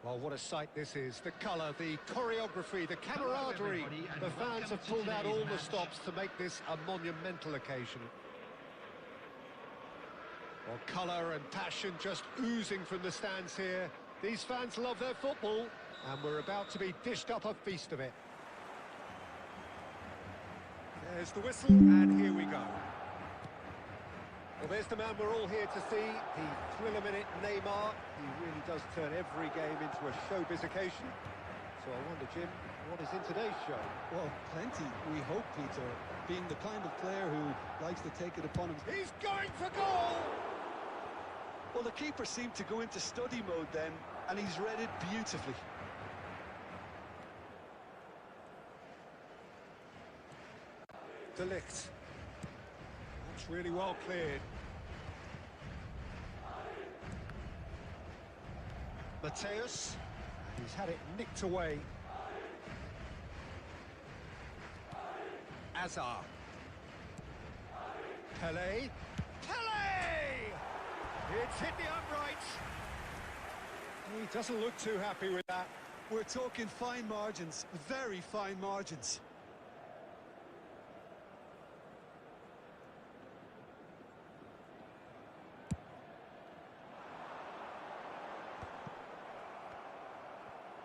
Well, what a sight this is. The colour, the choreography, the camaraderie. The fans have pulled out all the stops to make this a monumental occasion. Well, colour and passion just oozing from the stands here. These fans love their football, and we're about to be dished up a feast of it. There's the whistle, and here we go. Well, there's the man we're all here to see, the thrill-a-minute Neymar. He really does turn every game into a showbiz occasion. So I wonder, Jim, what is in today's show? Well, plenty, we hope, Peter. Being the kind of player who likes to take it upon him. He's going for goal! Well, the keeper seemed to go into study mode then, and he's read it beautifully. De Ligt. That's really well cleared. Mateus. He's had it nicked away. Azar. Pele. Pele! It's hit the uprights. He doesn't look too happy with that. We're talking fine margins, very fine margins.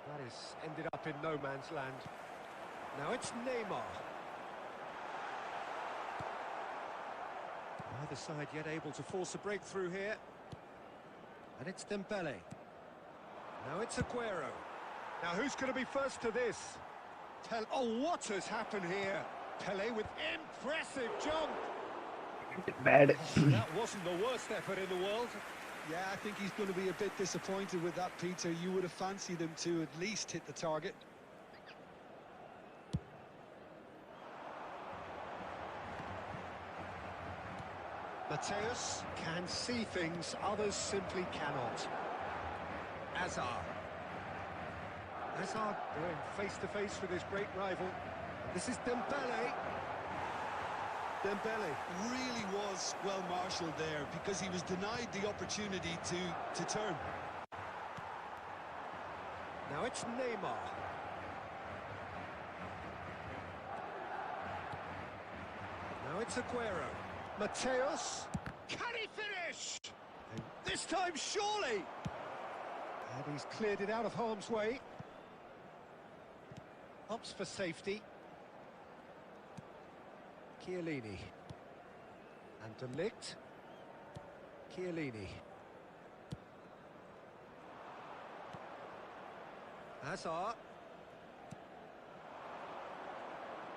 That has ended up in no man's land. Now it's Neymar. Neither side yet able to force a breakthrough here. And it's Dembele. Now it's Aguero. Now who's going to be first to this? Oh, what has happened here? Pele with impressive jump. Bad. That wasn't the worst effort in the world. Yeah, I think he's going to be a bit disappointed with that, Peter. You would have fancied him to at least hit the target. Mateus can see things others simply cannot. Azar. Azar going face-to-face with his great rival. This is Dembele. Dembele really was well marshalled there because he was denied the opportunity to turn. Now it's Neymar. Now it's Aguero. Mateus. Can he finish? And this time, surely. And he's cleared it out of harm's way. Opts for safety. Chiellini. And De Ligt. Chiellini. Hazard.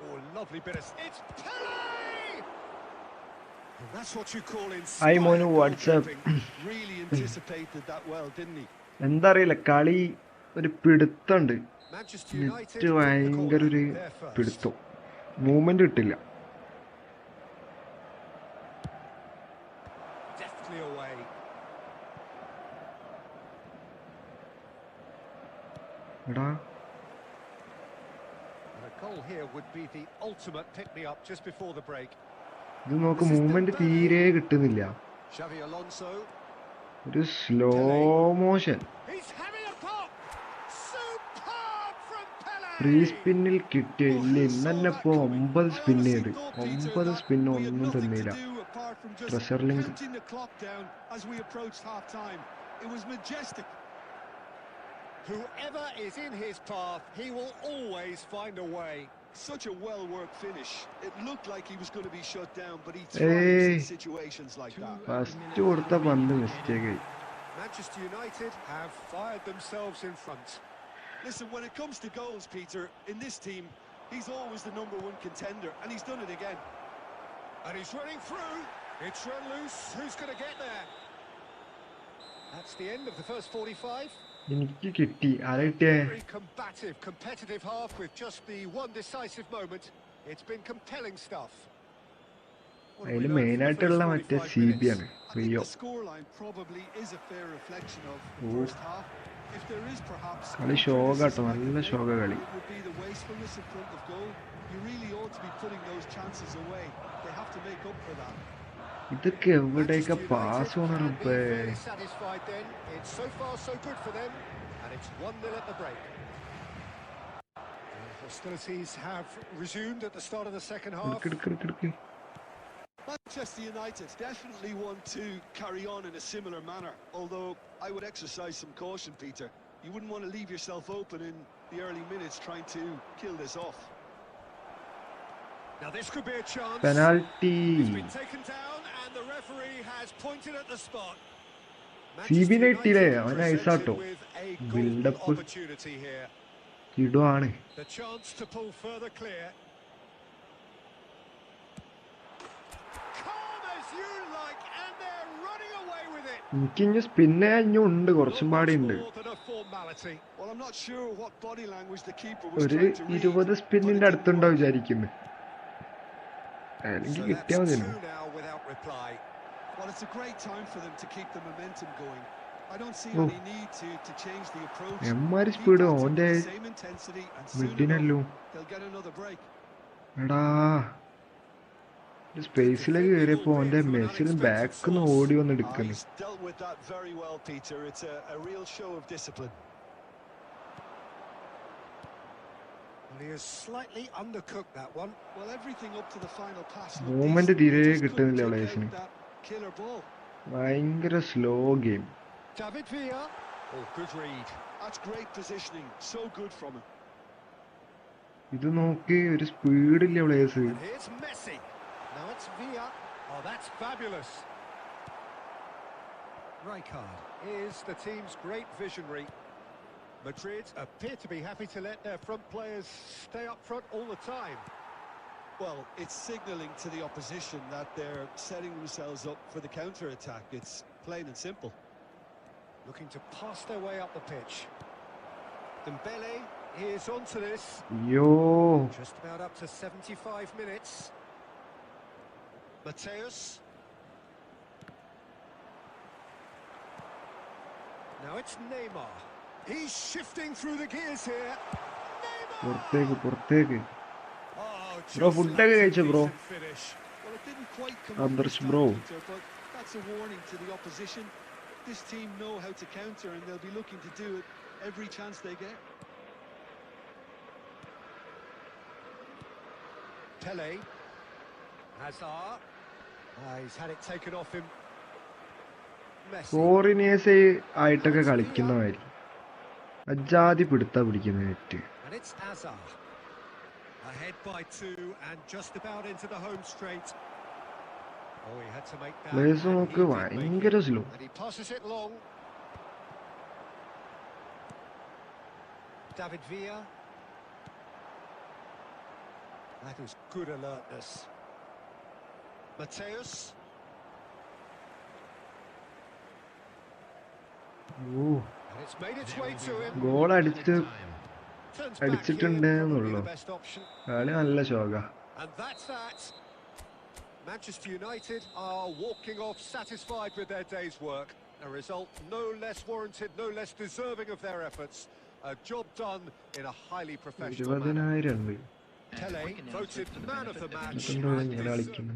Oh, lovely bit of... It's Pele! And that's what you call Hi Monu, what's up? Really anticipated that well, didn't he? എന്താറിയില്ല കളി ഒരു പിടുത്തണ്ട് net ഭയങ്കര ഒരു പിടുത്തം movement കിട്ടില്ല എടാ ഇത് നോക്ക് movement തീരെ കിട്ടുന്നില്ല ഒരു സ്ലോ മോഷൻ ഫ്രീ സ്പിന്നിൽ കിട്ടിയ ഇല്ല ഇന്ന് തന്നെ ഇപ്പോ 9 സ്പിന്ന് ചെയ്ത് 9 സ്പിന്ന് ഒന്നും തന്നില്ല ട്രഷറിലിംഗ് Whoever is in his path, he will always find a way. Such a well-worked finish. It looked like he was going to be shut down, but he thrives in situations like that. First കൊടുത്ത പന്ത് mistake ആയി. Manchester United have fired themselves in front. Listen, when it comes to goals, Peter, in this team, he's always the #1 contender, and he's done it again. And he's running through. It's run loose. Who's going to get there? That's the end of the first 45. എനിക്ക് കിട്ടി ആരട്ടെ Very combative, competitive half with just the one decisive moment. It's been compelling stuff. അതിൽ main ആയിട്ടുള്ള മറ്റേ CB ആണ് Rio കളി ഷോക കേട്ടോ നല്ല ഷോക കളി ഇതൊക്കെ എവിടേക്കാ പാസ് പോണേ it's 1-0 at the break. Hostilities have resumed at the start of the second half. Manchester United definitely want to carry on in a similar manner, although I would exercise some caution, Peter. You wouldn't want to leave yourself open in the early minutes trying to kill this off. Now this could be a chance. Penalty. He's been taken down and the referee has pointed at the spot. CB Manchester United nice presented with a golden build-up. opportunity here. The chance to pull further clear. Calm as you like, and they're running away with it. എനിക്കിഞ്ഞ് സ്പിന്നെ ഉണ്ട് കുറച്ചും പാടിയുണ്ട്. Well, I'm not sure what body language the keeper was ഒരു trying to read. 20 സ്പിന്നിന്റെ അടുത്തുണ്ടോ വിചാരിക്കുന്നു. അല്ലെങ്കിൽ കിട്ടിയാൽ മതിയല്ലോ. Well, it's a great time for them to keep the momentum going. I don't see any need to change the approach. എമ്മാരി speed ഓന്റെ Same intensity and soon മിഡിനല്ലോ. they'll get another break. എടാ സ്പേസിലേക്ക് കയറിയപ്പോ ഓന്റെ മെസ്സിന് ബാക്ക് ഓടി വന്ന് എടുക്കുന്നു. He's dealt with that very well, Peter. It's a real show of discipline. He has slightly undercooked that one. Well, everything up to the final pass. Movement തീരെ കിട്ടുന്നില്ല പ്ലേയേഴ്സിന്. ഭയങ്കര slow game. David Villa. Oh, good read. That's great positioning. So good from him. ഇത് നോക്കി ഒരു സ്പീഡില്ല players. Here's Messi. Now it's Villa. Oh, that's fabulous. Rijkaard is the team's great visionary. Madrid appear to be happy to let their front players stay up front all the time. Well, it's signalling to the opposition that they're setting themselves up for the counter-attack. It's plain and simple. Looking to pass their way up the pitch. Dembele is onto this. Yo. Just about up to 75 minutes. Mateus. Now it's Neymar. He's shifting through the gears here. Neymar! പുറത്തേക്ക്. Oh, Bro, ഫുഡൊക്കെ കഴിച്ചോ bro? Well, it didn't quite come Others, up bro. Peter, but that's a warning to the opposition. This team know how to counter and they'll be looking to do it every chance they get. Pele. Hazard. He's had it taken off him. Messi. Foreigners ആയിട്ടൊക്കെ കളിക്കുന്നവര് അജാതി പിടിക്കുന്ന net. And it's Hazard. Ahead by 2 and just about into the home straight. Oh, he had to make that. Players നോക്ക് ഭയങ്കര slow. And he passes it long. David Villa. That was good alertness. Mateus. ഓ And it's made its way to him. Goal Turns back അടിച്ചിട്ടുണ്ട് here, എന്നുള്ളൂ. probably the best option. കളി നല്ല ശോക. And that's that. Manchester United are walking off satisfied with their day's work. A result no less warranted, no less deserving of their efforts. A job done in a highly professional manner. 20,000 ഉണ്ട്. Pele voted man of the match. ഇങ്ങനെ കളിക്കുന്നു.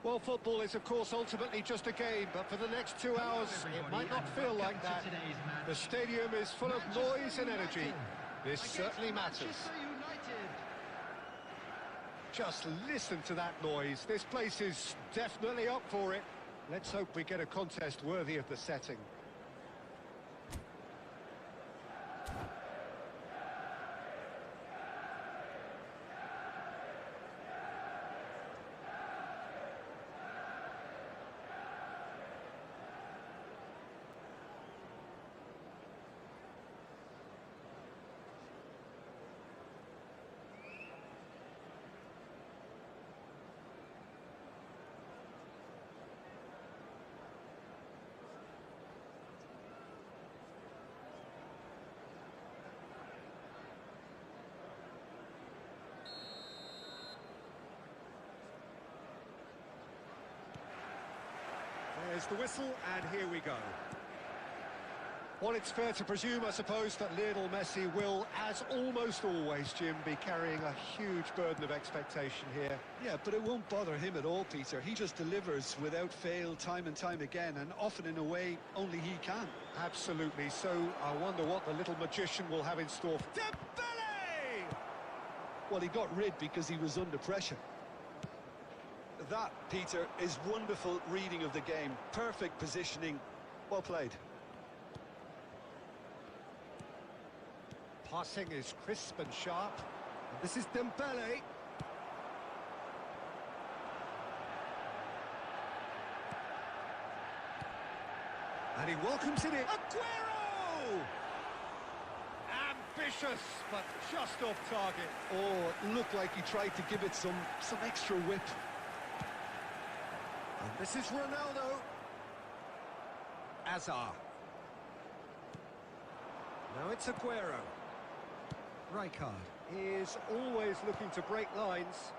Well, football is, of course, ultimately just a game, but for the next 2 hours, it might not feel like that. The stadium is full of noise and energy. This certainly matters. Just listen to that noise. This place is definitely up for it. Let's hope we get a contest worthy of the setting. There's the whistle, and here we go. Well, it's fair to presume, I suppose, that Lionel Messi will, as almost always, Jim, be carrying a huge burden of expectation here. Yeah, but it won't bother him at all, Peter. He just delivers without fail time and time again, and often in a way only he can. Absolutely. So I wonder what the little magician will have in store for Dembele! Well, he got rid because he was under pressure. That, Peter, is wonderful reading of the game. Perfect positioning. Well played. Passing is crisp and sharp. And this is Dembele. And he welcomes it in. Aguero! Ambitious, but just off target. Oh, it looked like he tried to give it some extra whip. And this is Ronaldo. Azar. Now it's Aguero. Rijkaard is always looking to break lines.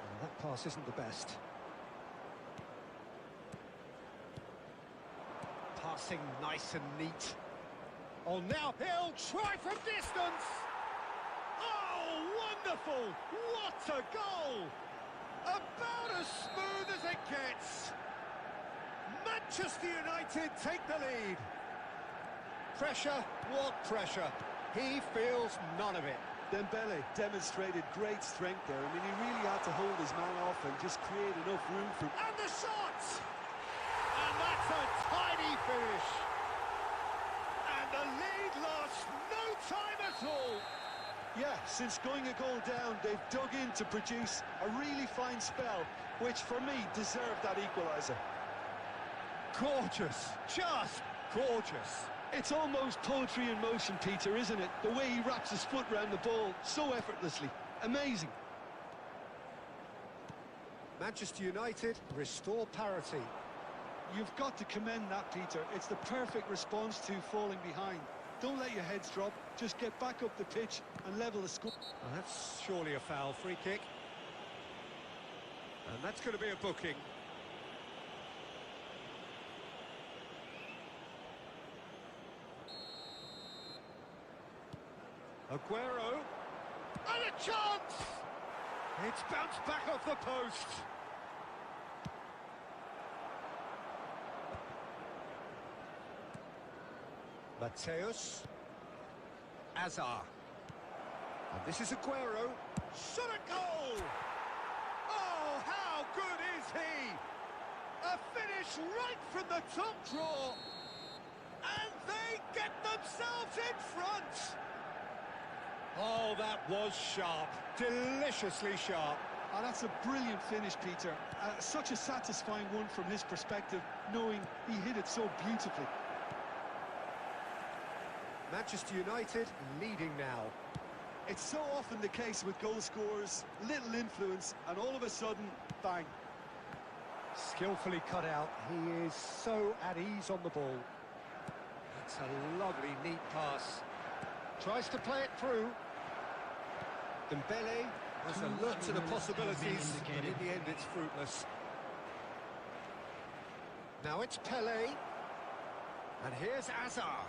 And that pass isn't the best. Passing nice and neat. Oh, now he'll try from distance! Oh, wonderful! What a goal! About as smooth as it gets. Manchester United take the lead. Pressure, what pressure? He feels none of it. Dembele demonstrated great strength there. I mean, he really had to hold his man off and just create enough room for... And the shot! And that's a tiny finish. And the lead lost no time at all. Yeah, since going a goal down, they've dug in to produce a really fine spell, which for me deserved that equaliser. Gorgeous, just gorgeous. It's almost poetry in motion, Peter, isn't it? The way he wraps his foot round the ball so effortlessly. Amazing. Manchester United restore parity. You've got to commend that, Peter. It's the perfect response to falling behind. Don't let your heads drop. Just get back up the pitch and level the score. Well, that's surely a foul. Free kick. And that's going to be a booking. Aguero. And a chance! It's bounced back off the post. Mateus. Azar. And this is Aguero. Shot a goal! Oh, how good is he? A finish right from the top draw. And they get themselves in front. Oh, that was sharp. Deliciously sharp. Oh, that's a brilliant finish, Peter. Such a satisfying one from his perspective, knowing he hit it so beautifully. Manchester United leading now. It's so often the case with goal scorers, little influence, and all of a sudden, bang. Skillfully cut out. He is so at ease on the ball. That's a lovely, neat pass. Tries to play it through. Dembele has a look to the possibilities, but in the end it's fruitless. Now it's Pelé. And here's Azar.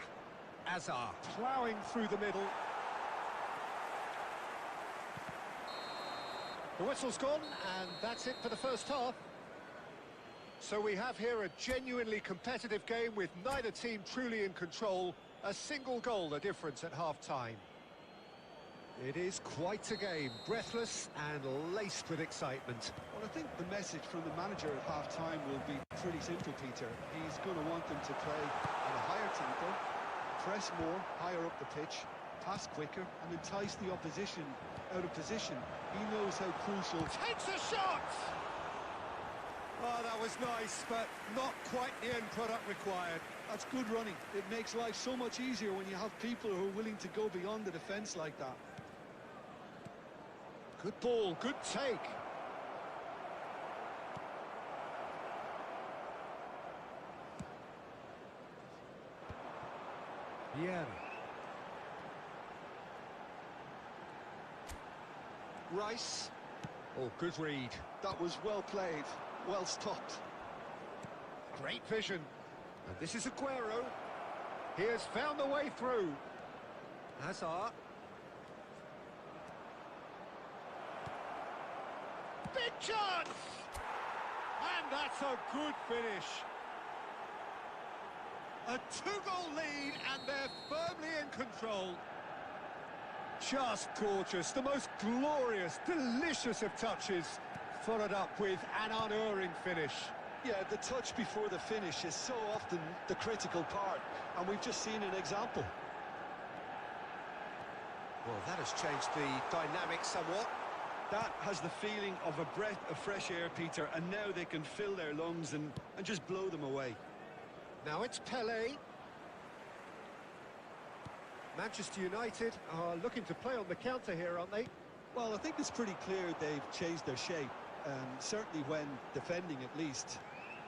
Azar ploughing through the middle. The whistle's gone, and that's it for the first half. So we have here a genuinely competitive game with neither team truly in control. A single goal the difference at half-time. It is quite a game, breathless and laced with excitement. Well, I think the message from the manager at half-time will be pretty simple, Peter. He's going to want them to play at a higher tempo, press more, higher up the pitch, pass quicker, and entice the opposition out of position. He knows how crucial... Takes a shot! Oh, that was nice, but not quite the end product required. That's good running. It makes life so much easier when you have people who are willing to go beyond the defence like that. Good ball, good take. Yeah. Rice. Oh, good read. That was well played, well stopped. Great vision. And this is Aguero. He has found the way through. Hazard. Big chance! And that's a good finish. A two-goal lead, and they're firmly in control. Just gorgeous, the most glorious, delicious of touches, followed up with an unerring finish. Yeah, the touch before the finish is so often the critical part, and we've just seen an example. Well, that has changed the dynamic somewhat. That has the feeling of a breath of fresh air, Peter, and now they can fill their lungs and just blow them away. Now it's Pelé. Manchester United are looking to play on the counter here, aren't they? Well, I think it's pretty clear they've changed their shape, certainly when defending at least,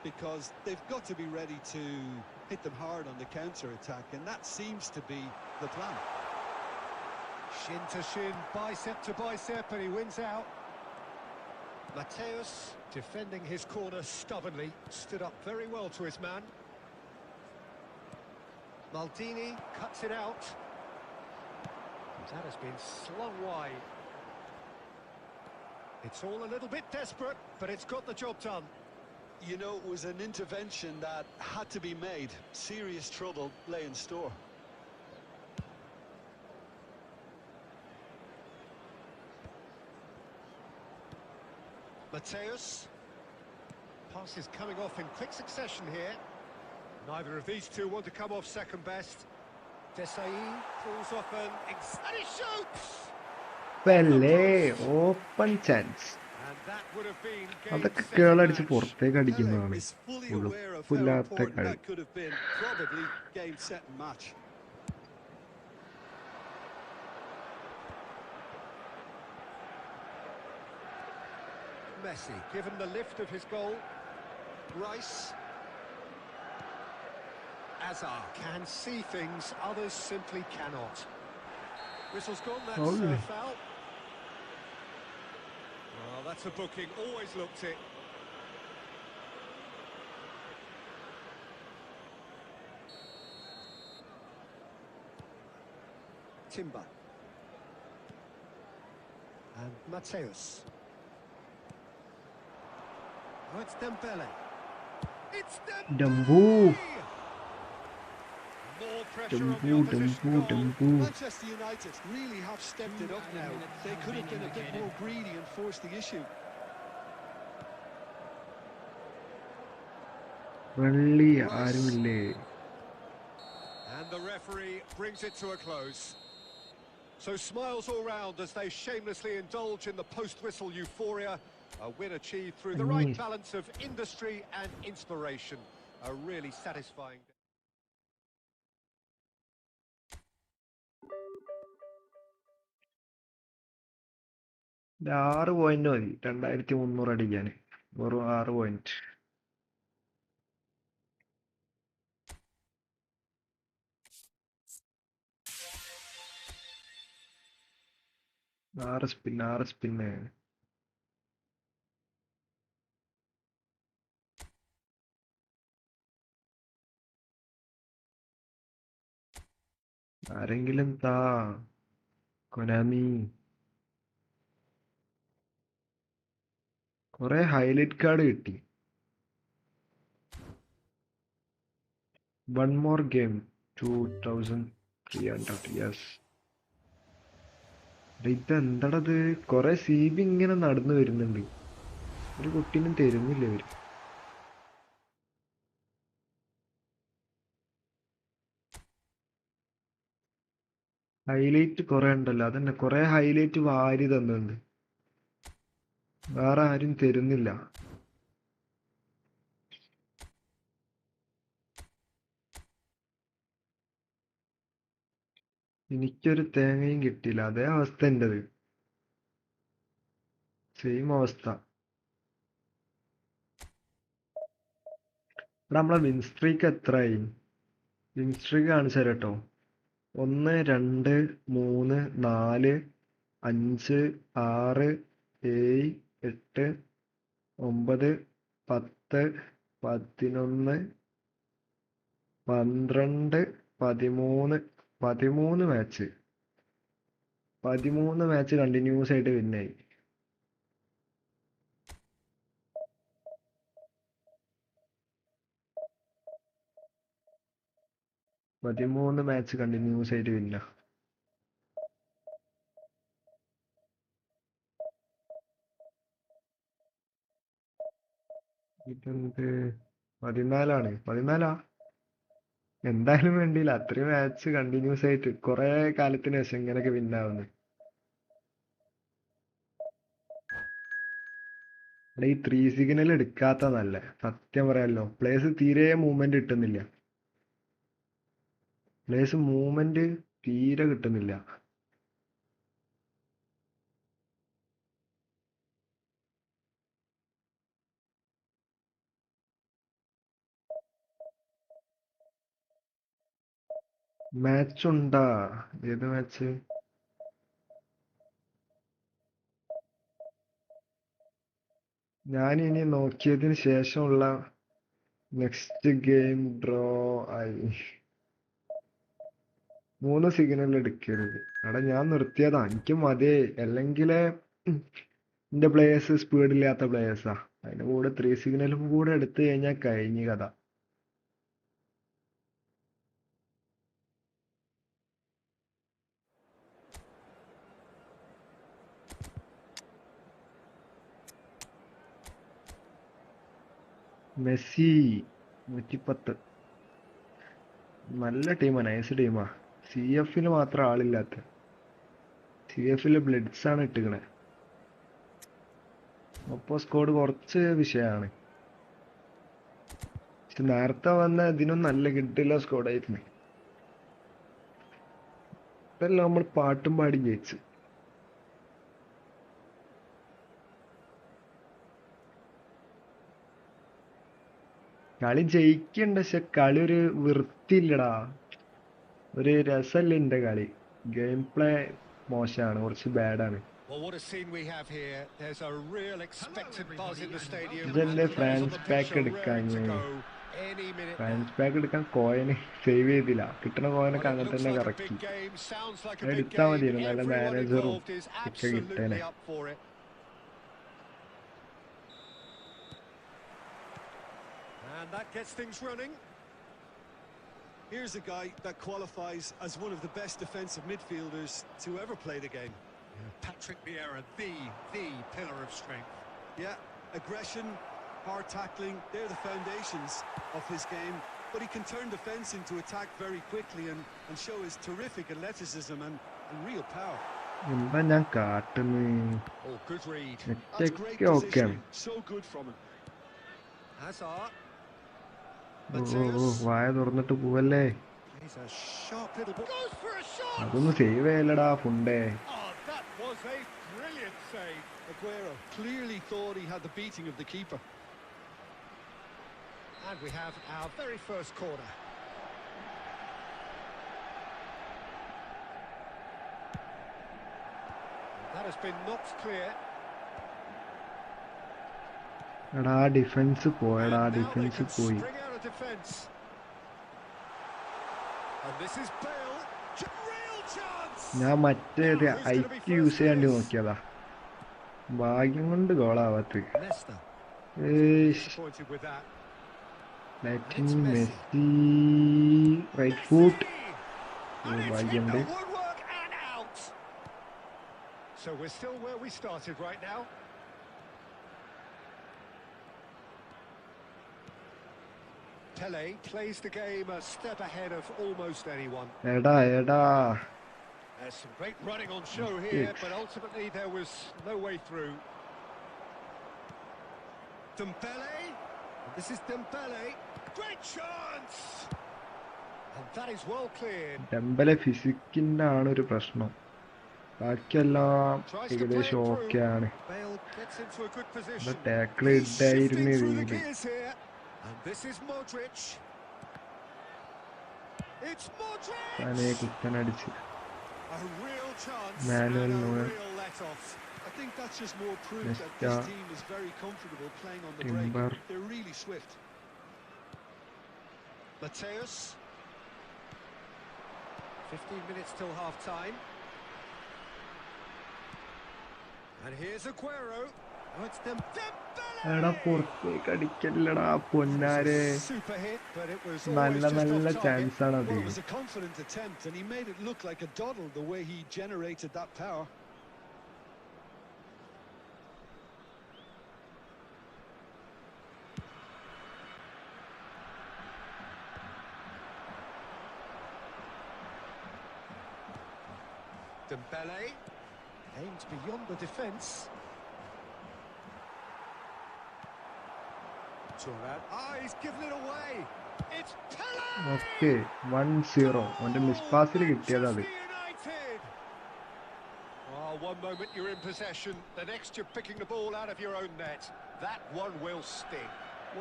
because they've got to be ready to hit them hard on the counter-attack, and that seems to be the plan. Shin to shin, bicep to bicep, and he wins out. Mateus, defending his corner stubbornly, stood up very well to his man. Maldini cuts it out. That has been slung wide. It's all a little bit desperate, but it's got the job done. You know, it was an intervention that had to be made. Serious trouble lay in store. Mateus. Pass is coming off in quick succession here. Neither of these two want to come off second best. Desai pulls off and he shoots! Pelé, open chance. And that would have been അതൊക്കെ game, set, കേളടിച്ച് match. പുറത്തേക്ക് അടിക്കുന്നതാണ്. Pelé is fully aware of how ഉളുപ്പില്ലാത്ത important കളി. that could have been. Probably game, set and match. Messi, given the lift of his goal. Rice. Hazard can see things others simply cannot. Whistle's gone, that's Only. foul. Well, that's a booking, always looked it. Timber. And Mateus. Oh, it's Dembele. It's Dembele! Dumbu. More pressure on the Dumbu, opposition dumbu, goal. dumbu. Manchester United really have stepped it up now. They could have been a bit more greedy and forced the issue. വെള്ളി ആരുമില്ലേ? And the referee brings it to a close. So smiles all round as they shamelessly indulge in the post-whistle euphoria. A win achieved through the right balance of industry and inspiration. A really satisfying... ഇത് 6 point മതി 2300 അടിക്കാൻ. വെറും 6 point. 6 spin. ആരെങ്കിലും 'Konami കുറെ highlight card കിട്ടി. 1 more game 2300. Yes. ഇതെന്താടത്? കുറെ CB ഇങ്ങനെ നടന്നു വരുന്നുണ്ട്. ഒരു കുട്ടീനും തരുന്നില്ല ഇവര്. ഹൈലൈറ്റ് കുറെ ഉണ്ടല്ലോ, അതന്നെ കുറെ ഹൈലൈറ്റ് വാരി തന്നുണ്ട്. വേറെ ആരും തരുന്നില്ല. എനിക്കൊരു തേങ്ങയും കിട്ടിയില്ല. അതേ അവസ്ഥ എന്റേത്. സെയിം അവസ്ഥ. ഇവിടെ നമ്മളെ വിൻ സ്ട്രീക്ക് എത്രയായി? വിൻ സ്ട്രീക്ക് കാണിച്ചു തരാം കേട്ടോ. 1 2 3 4 5 6 7 8 9 10 11 12 13 മാച്ച്. 13 മാച്ച് കണ്ടിന്യൂസ് ആയിട്ട് വിന്നായി. പതിമൂന്ന് മാച്ച് കണ്ടിന്യൂസ് ആയിട്ട് വിന്ന. ഇതെന്ത് 14 14 എന്തായാലും വേണ്ടിയില്ല. അത്രയും മാച്ച് കണ്ടിന്യൂസ് ആയിട്ട് കുറെ കാലത്തിന് ശേഷം ഇങ്ങനെയൊക്കെ വിന്നാവുന്നു. ഇവിടെ ഈ 3 സിഗ്നൽ എടുക്കാത്ത നല്ല, സത്യം പറയാലോ. പ്ലേസ് തീരെ മൂവ്മെന്റ് കിട്ടുന്നില്ല. പ്ലേസ് മൂവ്മെന്റ് തീരെ കിട്ടുന്നില്ല. മാച്ച് ഉണ്ടാ? ഏത് മാച്ച്? ഞാൻ ഇനി നോക്കിയതിന് ശേഷമുള്ള നെക്സ്റ്റ് ഗെയിം ഡ്രോ ആയി. 3 സിഗ്നൽ എടുക്കരുത്. അവിടെ ഞാൻ നിർത്തിയതാ, എനിക്ക് മതിയെ. അല്ലെങ്കിലേ എന്റെ പ്ലേയേഴ്സ് സ്പീഡില്ലാത്ത പ്ലേയേഴ്സാ. അതിന്റെ കൂടെ 3 സിഗ്നലും കൂടെ എടുത്തു കഴിഞ്ഞാൽ കഴിഞ്ഞ കഥ. മെസ്സി 110. നല്ല ടീമാ, നൈസ് ടീമാ. CF മാത്രം ആളില്ലാത്ത. CF ബ്ലഡ്സ് ആണ് ഇട്ടുകണേ. ഒപ്പോ സ്കോഡ് കുറച്ച് വിഷയമാണ്. പക്ഷെ നേരത്തെ വന്ന ഇതിനും നല്ല കിട്ടില്ല സ്കോഡായിരുന്നു. ഇതെല്ലാം നമ്മൾ പാട്ടും പാടി ജയിച്ചു. കളി ജയിക്കണ്ട, പക്ഷെ കളി ഒരു വൃത്തിയില്ലടാ. ഒരു രസമില്ല എന്റെ കളി. ഗെയിം പ്ലേ മോശമാണ്, കുറച്ച് ബാഡാണ്. ഇതെന്റെ ഫ്രാൻസ് പാക്ക് എടുക്കാൻ കോയിന് സേവ് ചെയ്തില്ല. കിട്ടുന്ന കോയിനൊക്കെ അങ്ങനെ തന്നെ കറക്കി എടുത്താ മതിയായിരുന്നു. നല്ല മാനേജറും ഒക്കെ കിട്ടേനെ. And that gets things running. Here's a guy that qualifies as one of the best defensive midfielders to ever play the game. Yeah, Patrick Vieira, the pillar of strength. Yeah, aggression, hard tackling, they're the foundations of his game. But he can turn defence into attack very quickly and show his terrific athleticism and real power. എന്താ ഞാൻ കാട്ടുന്നു? Oh, good read. That's great positioning. So good from him. Hazard. വായ തുറന്നിട്ട് പോവല്ലേ. അതൊന്നും save ചെയ്യലടാ ഫുണ്ടേ. Aguero clearly thought he had the beating of the keeper. And we have our very first corner. That has been knocked clear. എടാ defence പോയടാ, defence പോയി. ഞാൻ മറ്റേത് IQ use ചെയ്യാണ്ടി നോക്കിയതാ. ഭാഗ്യം കൊണ്ട് ഗോളാവാത്ത. Nesta. Disappointed with that. Letting Messi right foot. And it's hit ഭാഗ്യം the ഉണ്ട്. woodwork and out. So we're still where we started right now. Pele plays the game a step ahead of almost anyone. എടാ There's some great running on show here, but ultimately there was no way through. Dembele, and this is Dembele, great chance! And that is well cleared. Dembele ഫിസിക്കിന്റെ ആണ് ഒരു പ്രശ്നം. ബാക്കിയെല്ലാം ഏകദേശം okay ആണ്. Bale gets into a good position. Tackle He's shifting ഇട്ടായിരുന്നു through the വീട്. gears here. And this is Modric. It's Modric! താനേ കുത്തനടിച്ച്. A real chance Manuel and a Neuer. real let-off. I think that's just more proof that Nesta. this team is very comfortable playing on the Timber. break. They're really swift. Mateus. 15 minutes till half-time. And here's Aguero. Oh, it's Dembele! എടാ പുറത്തേക്ക് അടിക്കല്ലടാ പൊന്നാരെ. Super hit, but it was നല്ല always just നല്ല off chance target. ആണ് Well, അത്. it was a confident attempt, and he made it look like a doddle the way he generated that power. Dembele aimed beyond the defence. He's given it away. It's Pele! Okay 1-0. അവന്റെ miss പാസിൽ കിട്ടിയതാ അത്. United. Oh, one moment you're in possession, the next you're picking the ball out of your own net. That one will sting.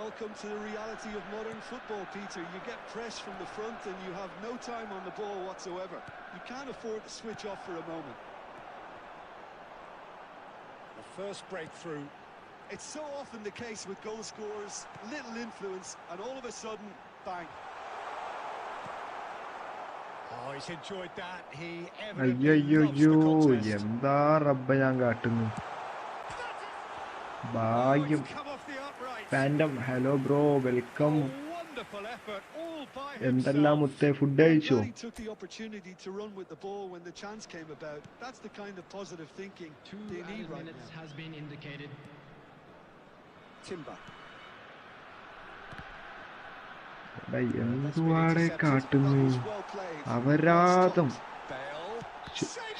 Welcome to the reality of modern football, Peter. You get pressed from the front and you have no time on the ball whatsoever. You can't afford to switch off for a moment. The first breakthrough. It's so often the case with goal scorers, little influence, and all of a sudden, bang. Oh, he's enjoyed that. He evidently അയ്യോ loves the contest. എന്താ റബ്ബ ഞാൻ കാട്ടുന്നു. ഭാഗ്യം. Oh, he's come off the upright. Fandom hello bro welcome. Oh, wonderful effort, all by എന്തെല്ലാം himself. മുത്തേ food കഴിച്ചോ? He took the opportunity to run with the ball when the chance came about. That's the kind of positive thinking 2 they need added right minutes now. has been indicated. Timber. എന്തുവാടെ കാട്ടുന്നു. That was well played. അപരാധം. Bale.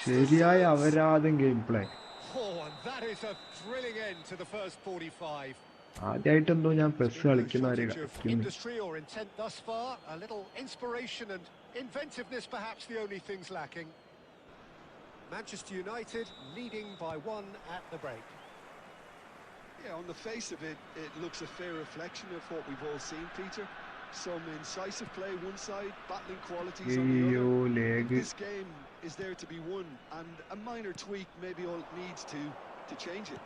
ശരിയായ അപരാധം game play. Oh, and that is a thrilling end to the first 45. ആദ്യമായിട്ടെന്തോ ഞാൻ pes Been no കളിക്കുന്നവരെ shortage of കളിക്കുന്നു. industry or intent thus far. A little inspiration and inventiveness, perhaps the only things lacking. Manchester United leading by 1 at the break. Yeah, on the face of it, it looks a fair reflection of what we've all seen, Peter. Some incisive play one side, battling qualities on the അയ്യോ other. ലേഗ്. This game is there to be won, and a minor tweak maybe all it needs to change it.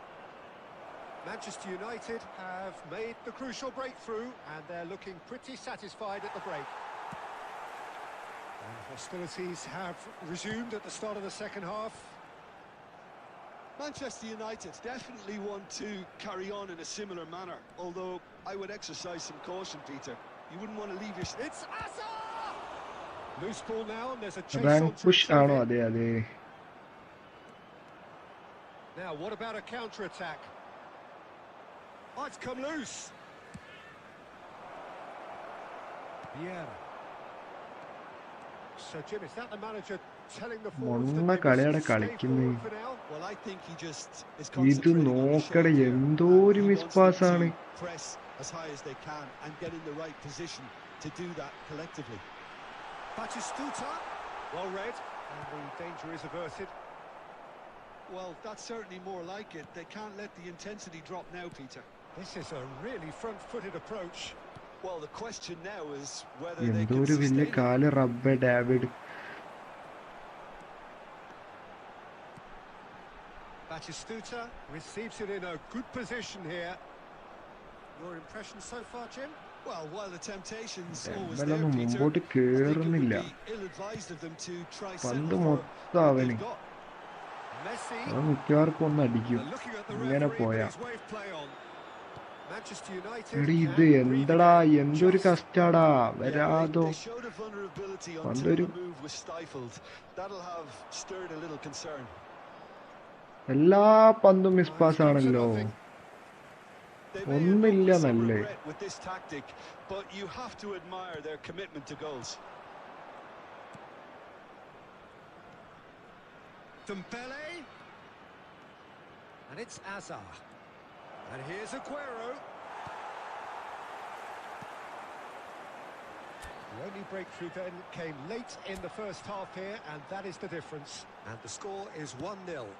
Manchester United have made the crucial breakthrough and they're looking pretty satisfied at the break. And hostilities have resumed at the start of the second half. Manchester United definitely want to carry on in a similar manner, although I would exercise some caution, Peter. You wouldn't want to leave your... It's Asa! Loose ball now and there's a chase rank on to push ആണോ? retrieve it. അതെ. Now what about a counter-attack? Oh, it's come loose. Vieira. So Jim, is that the manager telling the forwards that മൊണ്ണ they കളിയാണ് must stay കളിക്കുന്നത്. forward for now? Well, I think he just is ഇത് concentrating on the നോക്കട shape here, എന്തോ and ഒരു he miss wants them പാസ്സാണ്. to press as high as they can and get in the right position to do that collectively. Batistuta, well read, and the danger is averted. Well, that's certainly more like it. They can't let the intensity drop now, Peter. This is a really front-footed approach. Well, the question now is whether they എന്തോ can ഒരു വലിയ sustain it. കാല് റബ്ബ David. Batistuta receives it in a good position here. Your impression so far, Jim? Well, while the temptation's always there, ഡെമ്പലൊന്നും Peter, മുമ്പോട്ട് I think it would കേറുന്നില്ല. be ill-advised of them to try പന്ത് settle for മൊത്തം what അവന്. they've got. Messi. അത് മിക്കവാർക്കും ഒന്ന് അടിക്കും They're looking at the ഇങ്ങനെ referee, but പോയാ. he's waved play on. Manchester United എടി ഇത് can breathe എന്തടാ, again. എന്തൊരു Just കഷ്ടാടാ yeah, വരാതോ. they showed a vulnerability until പണ്ടൊരു the move was stifled. That'll have stirred a little concern. എല്ലാ പന്തും miss He's pass gone for ആണല്ലോ. nothing. They may have ഒന്നില്ല gone with some നല്ലേ. regret with this tactic, but you have to admire their commitment to goals. Dembele. And it's Azar. And here's Aguero. The only breakthrough then came late in the first half here, and that is the difference. And the score is 1-0.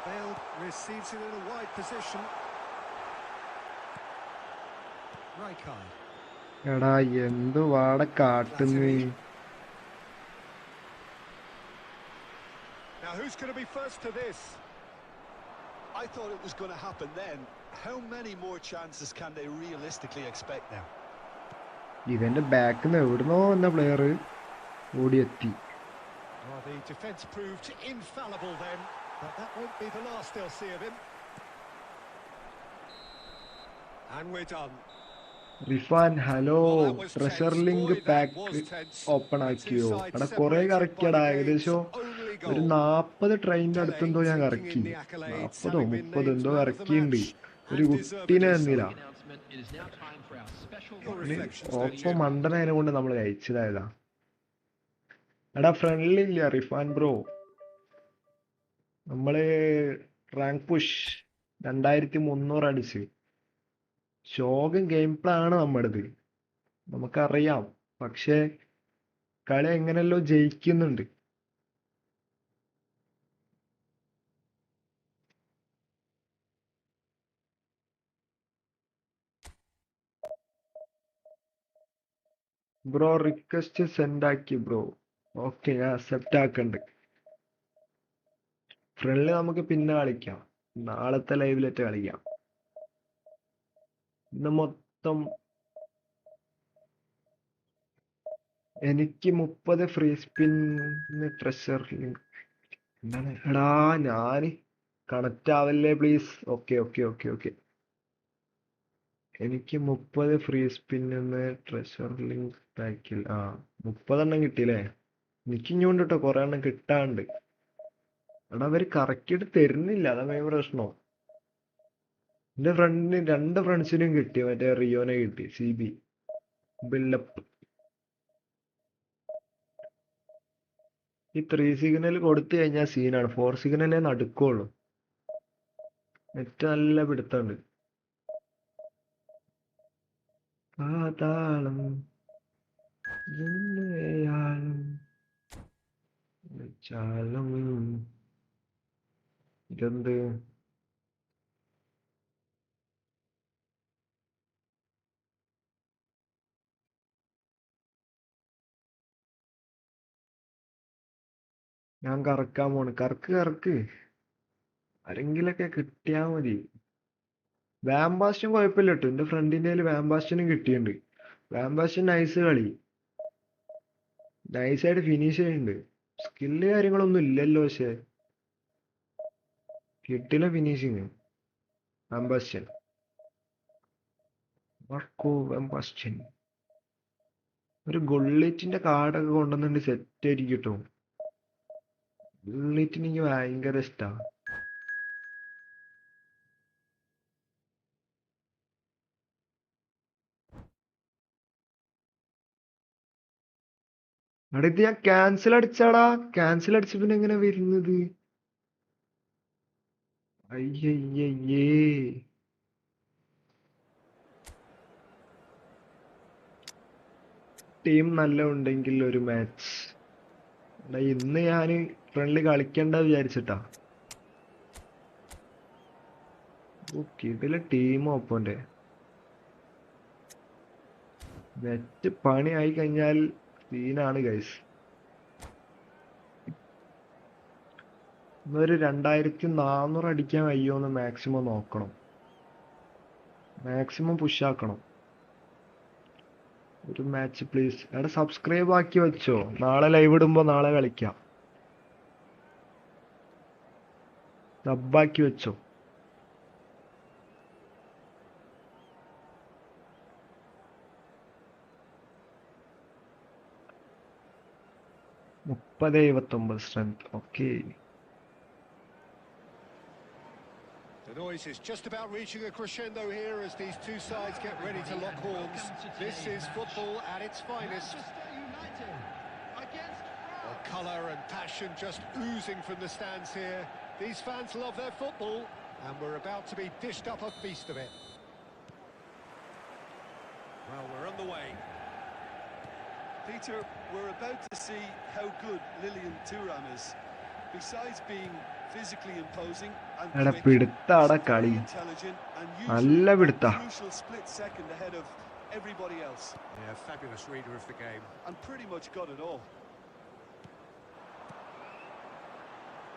Bale receives it in a wide position. Rijkaard. എടാ എന്ത് വാട കാട്ടുന്നേ. Now who's going to be first to this? I thought it was going to happen then. How many more chances can they realistically expect now? ഇവന്റെ ബാക്കിൽ നിന്ന് എവിടുന്നോ എന്ന player ഓടിയെത്തി. Well, the defence proved infallible then, but that won't be the last they'll see of him. And we're done. Rifan hello, Well, that was treasure tense. Link Boy, that pack was tense. Open The two ആക്കിയോ? sides എടാ കൊറേ separated by കറക്കിയടാ, the game's ഏകദേശം only ഒരു goal. 40 ട്രെയിനിന്റെ Pele അടുത്തെന്തോ ഞാൻ taking കറക്കി. in the accolades, 40 having been 30 named എന്തോ man of the കറക്കിയുണ്ട്. match, ഒരു and കുട്ടീനെ deservedly so. തന്നില്ല. It is now time for our special Your reflections then, ഒപ്പം Jim? മണ്ടനായതിനെ കൊണ്ട് നമ്മൾ കഴിച്ചതായതാ. എടാ ഫ്രണ്ട്ലി ഇല്ല റിഫാൻ ബ്രോ. നമ്മള് റാങ്ക് പുഷ് 2300 അടിച്ച്. ശോകം ഗെയിം പ്ലാൻ ആണ് നമ്മുടേത്, നമുക്കറിയാം. പക്ഷെ കളി എങ്ങനെയല്ലോ ജയിക്കുന്നുണ്ട്. ബ്രോ റിക്വസ്റ്റ് സെൻഡ് ആക്കി ബ്രോ. ഓക്കെ, ഞാൻ അക്സെപ്റ്റ് ആക്കണ്ട്. ഫ്രണ്ട്ലി നമുക്ക് പിന്നെ കളിക്കാം, നാളത്തെ ലൈവിലേറ്റ് കളിക്കാം. ഇന്ന് മൊത്തം എനിക്ക് 30 ഫ്രീ സ്പിന്ന് ട്രഷർ ലിങ്ക്. എന്താണ് എടാ, ഞാന് കണക്റ്റ് ആവല്ലേ please. Okay okay okay okay. എനിക്ക് 30 ഫ്രീ സ്പിന്ന് ട്രഷർ ലിങ്ക് പാക്കിൽ 30 കിട്ടിയില്ലേ. എനിക്ക് ഇഞ്ഞോണ്ട് കേട്ടോ കുറെ എണ്ണം കിട്ടാണ്ട്. എടാ അവര് കറക്റ്റ് തരുന്നില്ല, അതാ മെയിൻ പ്രശ്നം. എന്റെ ഫ്രണ്ടിന് 2 ഫ്രണ്ട്സിനും കിട്ടി, മറ്റേ റിയോനെ കിട്ടി, CB ബിൽഡപ്പ്. ഈ 3 സിഗ്നൽ കൊടുത്തു കഴിഞ്ഞാൽ സീനാണ്. 4 സിഗ്നലേ നടുക്കുള്ളൂ. നെറ്റ് നല്ല പിടുത്തുണ്ട്. പാതാളം എന്നെയാളും വെച്ചാലും ഇതെന്ത് ഞാൻ കറക്കാൻ പോണ്. കറക്ക് ആരെങ്കിലൊക്കെ കിട്ടിയാ മതി. വാംബാസ്റ്റും കുഴപ്പമില്ല കേട്ടോ, എന്റെ ഫ്രണ്ടിന്റെ കയ്യിൽ വാംബാസ്റ്റിനും കിട്ടിയിട്ടുണ്ട്. വാംബാസ്റ്റിൻ നൈസ് കളി, നൈസായിട്ട് ഫിനിഷ് ചെയ്യുന്നുണ്ട്. സ്കില്ല് കാര്യങ്ങളൊന്നും ഇല്ലല്ലോ, പക്ഷെ കിട്ടില്ല ഫിനിഷിങ്. വാംബാസ്റ്റ്യൻ മാർക്കോ വാംബാസ്റ്റ്യൻ ഒരു ഗുള്ളിറ്റിന്റെ കാർഡൊക്കെ കൊണ്ടുവന്നിട്ട് സെറ്റ് ആയിരിക്കും കേട്ടോ. ഗുള്ളിറ്റിന് എനിക്ക് ഭയങ്കര ഇഷ്ടമാണ്. അവിടെ ഇത് ഞാൻ ക്യാൻസൽ അടിച്ചാടാ. ക്യാൻസൽ അടിച്ച പിന്നെ എങ്ങനെ വരുന്നത്? അയ്യയ്യേ, ടീം നല്ല ഉണ്ടെങ്കിൽ ഒരു മാച്ച്. ഇന്ന് ഞാൻ ഫ്രണ്ട്ലി കളിക്കണ്ട വിചാരിച്ചിട്ടാ. ഇതിലെ ടീം ഒപ്പന്റെ നെറ്റ് പണി ആയി കഴിഞ്ഞാൽ സീനാണ് ഗൈസ്. ഇന്നൊരു 2400 അടിക്കാൻ കഴിയുമെന്ന് മാക്സിമം നോക്കണം, മാക്സിമം പുഷാക്കണം. ഒരു മാച്ച് പ്ലീസ്. എടാ സബ്സ്ക്രൈബ് ആക്കി വെച്ചോ, നാളെ ലൈവ് ഇടുമ്പോ നാളെ കളിക്കാം. സബ്ബാക്കി വെച്ചോ. മുപ്പത് 79 strength. Okay. The noise is just about reaching a crescendo here as these two sides get ready to lock horns. This is football at its finest. Well, colour and passion just oozing from the stands here. These fans love their football, and we're about to be dished up a feast of it. Well, we're on the way. Peter, we're about to see how good Lilian Thuram is. Besides being physically imposing and എടാ quick, പിടുത്താടാ he's കളി. very intelligent and നല്ല usually a പിടുത്താ. crucial split second ahead of everybody else. Yeah, fabulous reader of the game. And pretty much got it all.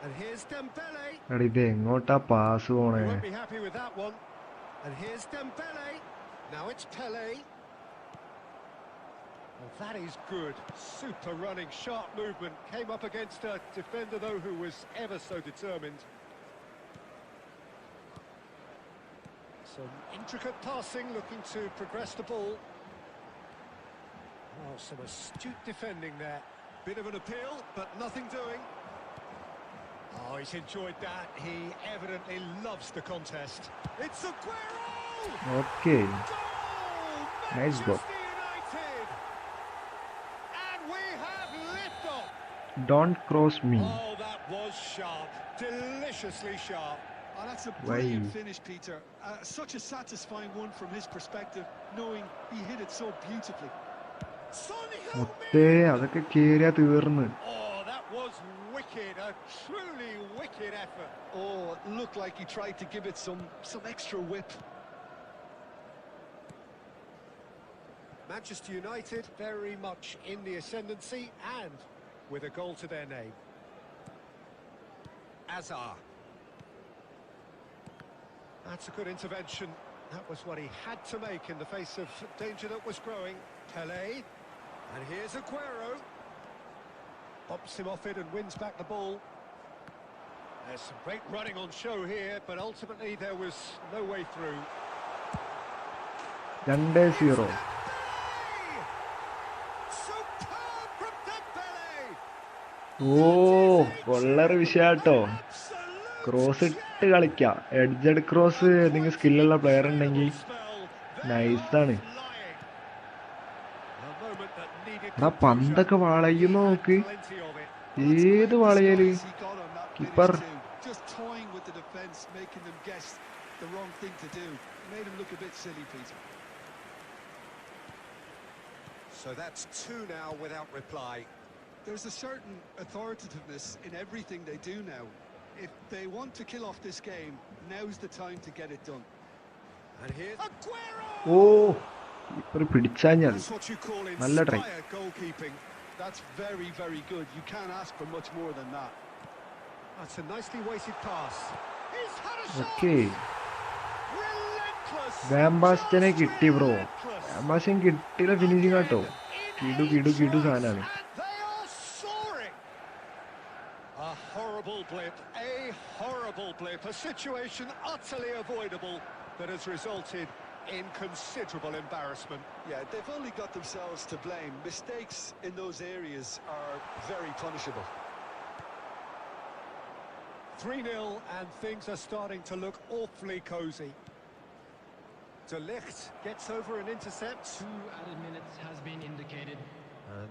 And here's Dembele. എടാ ഇത് എങ്ങോട്ടാ pass പോണേ? You won't be happy with that one. And here's Dembele. Now it's Pele. Well, that is good. Super running, sharp movement. Came up against a defender, though, who was ever so determined. Some intricate passing, looking to progress the ball. Oh, some astute defending there. Bit of an appeal, but nothing doing. Oh, he's enjoyed that. He evidently loves the contest. It's Aguero! Okay. Goal! Nice goal. Manchester United! And we have liftoff! Don't cross me. Oh, that was sharp. Deliciously sharp. Oh, that's a Why? brilliant finish, Peter. Such a satisfying one from his perspective, knowing he hit it so beautifully. Son മുത്തേ അതൊക്കെ കേറിയാ തീർന്ന്. Oh, that was wicked. A truly wicked effort. Oh, it looked like he tried to give it some extra whip. Manchester United very much in the ascendancy and with a goal to their name. Azar. That's a good intervention. That was what he had to make in the face of danger that was growing. Pele. And here's Aguero. Pops him off it and wins back the ball. There's some great running on show here, but ultimately there was no way through. 2-0. Superb from Dembele! ഓ കൊള്ളറ് വിഷയാട്ടോ. Cross ഇട്ട് കളിക്കാം. Edged cross നിങ്ങൾ സ്കില്ലുള്ള player ഉണ്ടെങ്കിൽ നൈസാണ്. എടാ പന്തൊക്കെ വളയുന്ന നോക്ക്. ഏത് വളയല്? Keeper. Just toying with the defence, making them guess the wrong thing to do. Made him look a bit silly, Peter. So that's two now without reply. There's a certain authoritativeness in everything they do now. If they want to kill off this game, now's the time to get it done. And here's Aguero! ഓ keeper പിടിച്ചാഞ്ഞത്. That's what you call നല്ല try. inspired goalkeeping. That's very, very good. You can't ask for much more than that. That's a nicely weighted pass. He's had a shot! Okay. Relentless! വാംബാസ്റ്റനെ കിട്ടി bro. Relentless! വാംബാസ്റ്റൻ കിട്ടിയില്ല finishing കേട്ടോ. കിടു സാധനമാണ്. They are soaring! A horrible blip, a situation utterly avoidable that has resulted in considerable embarrassment. Yeah, they've only got themselves to blame. Mistakes in those areas are very punishable. 3-0 and things are starting to look awfully cosy. De Ligt gets over an intercept. 2 added minutes has been indicated.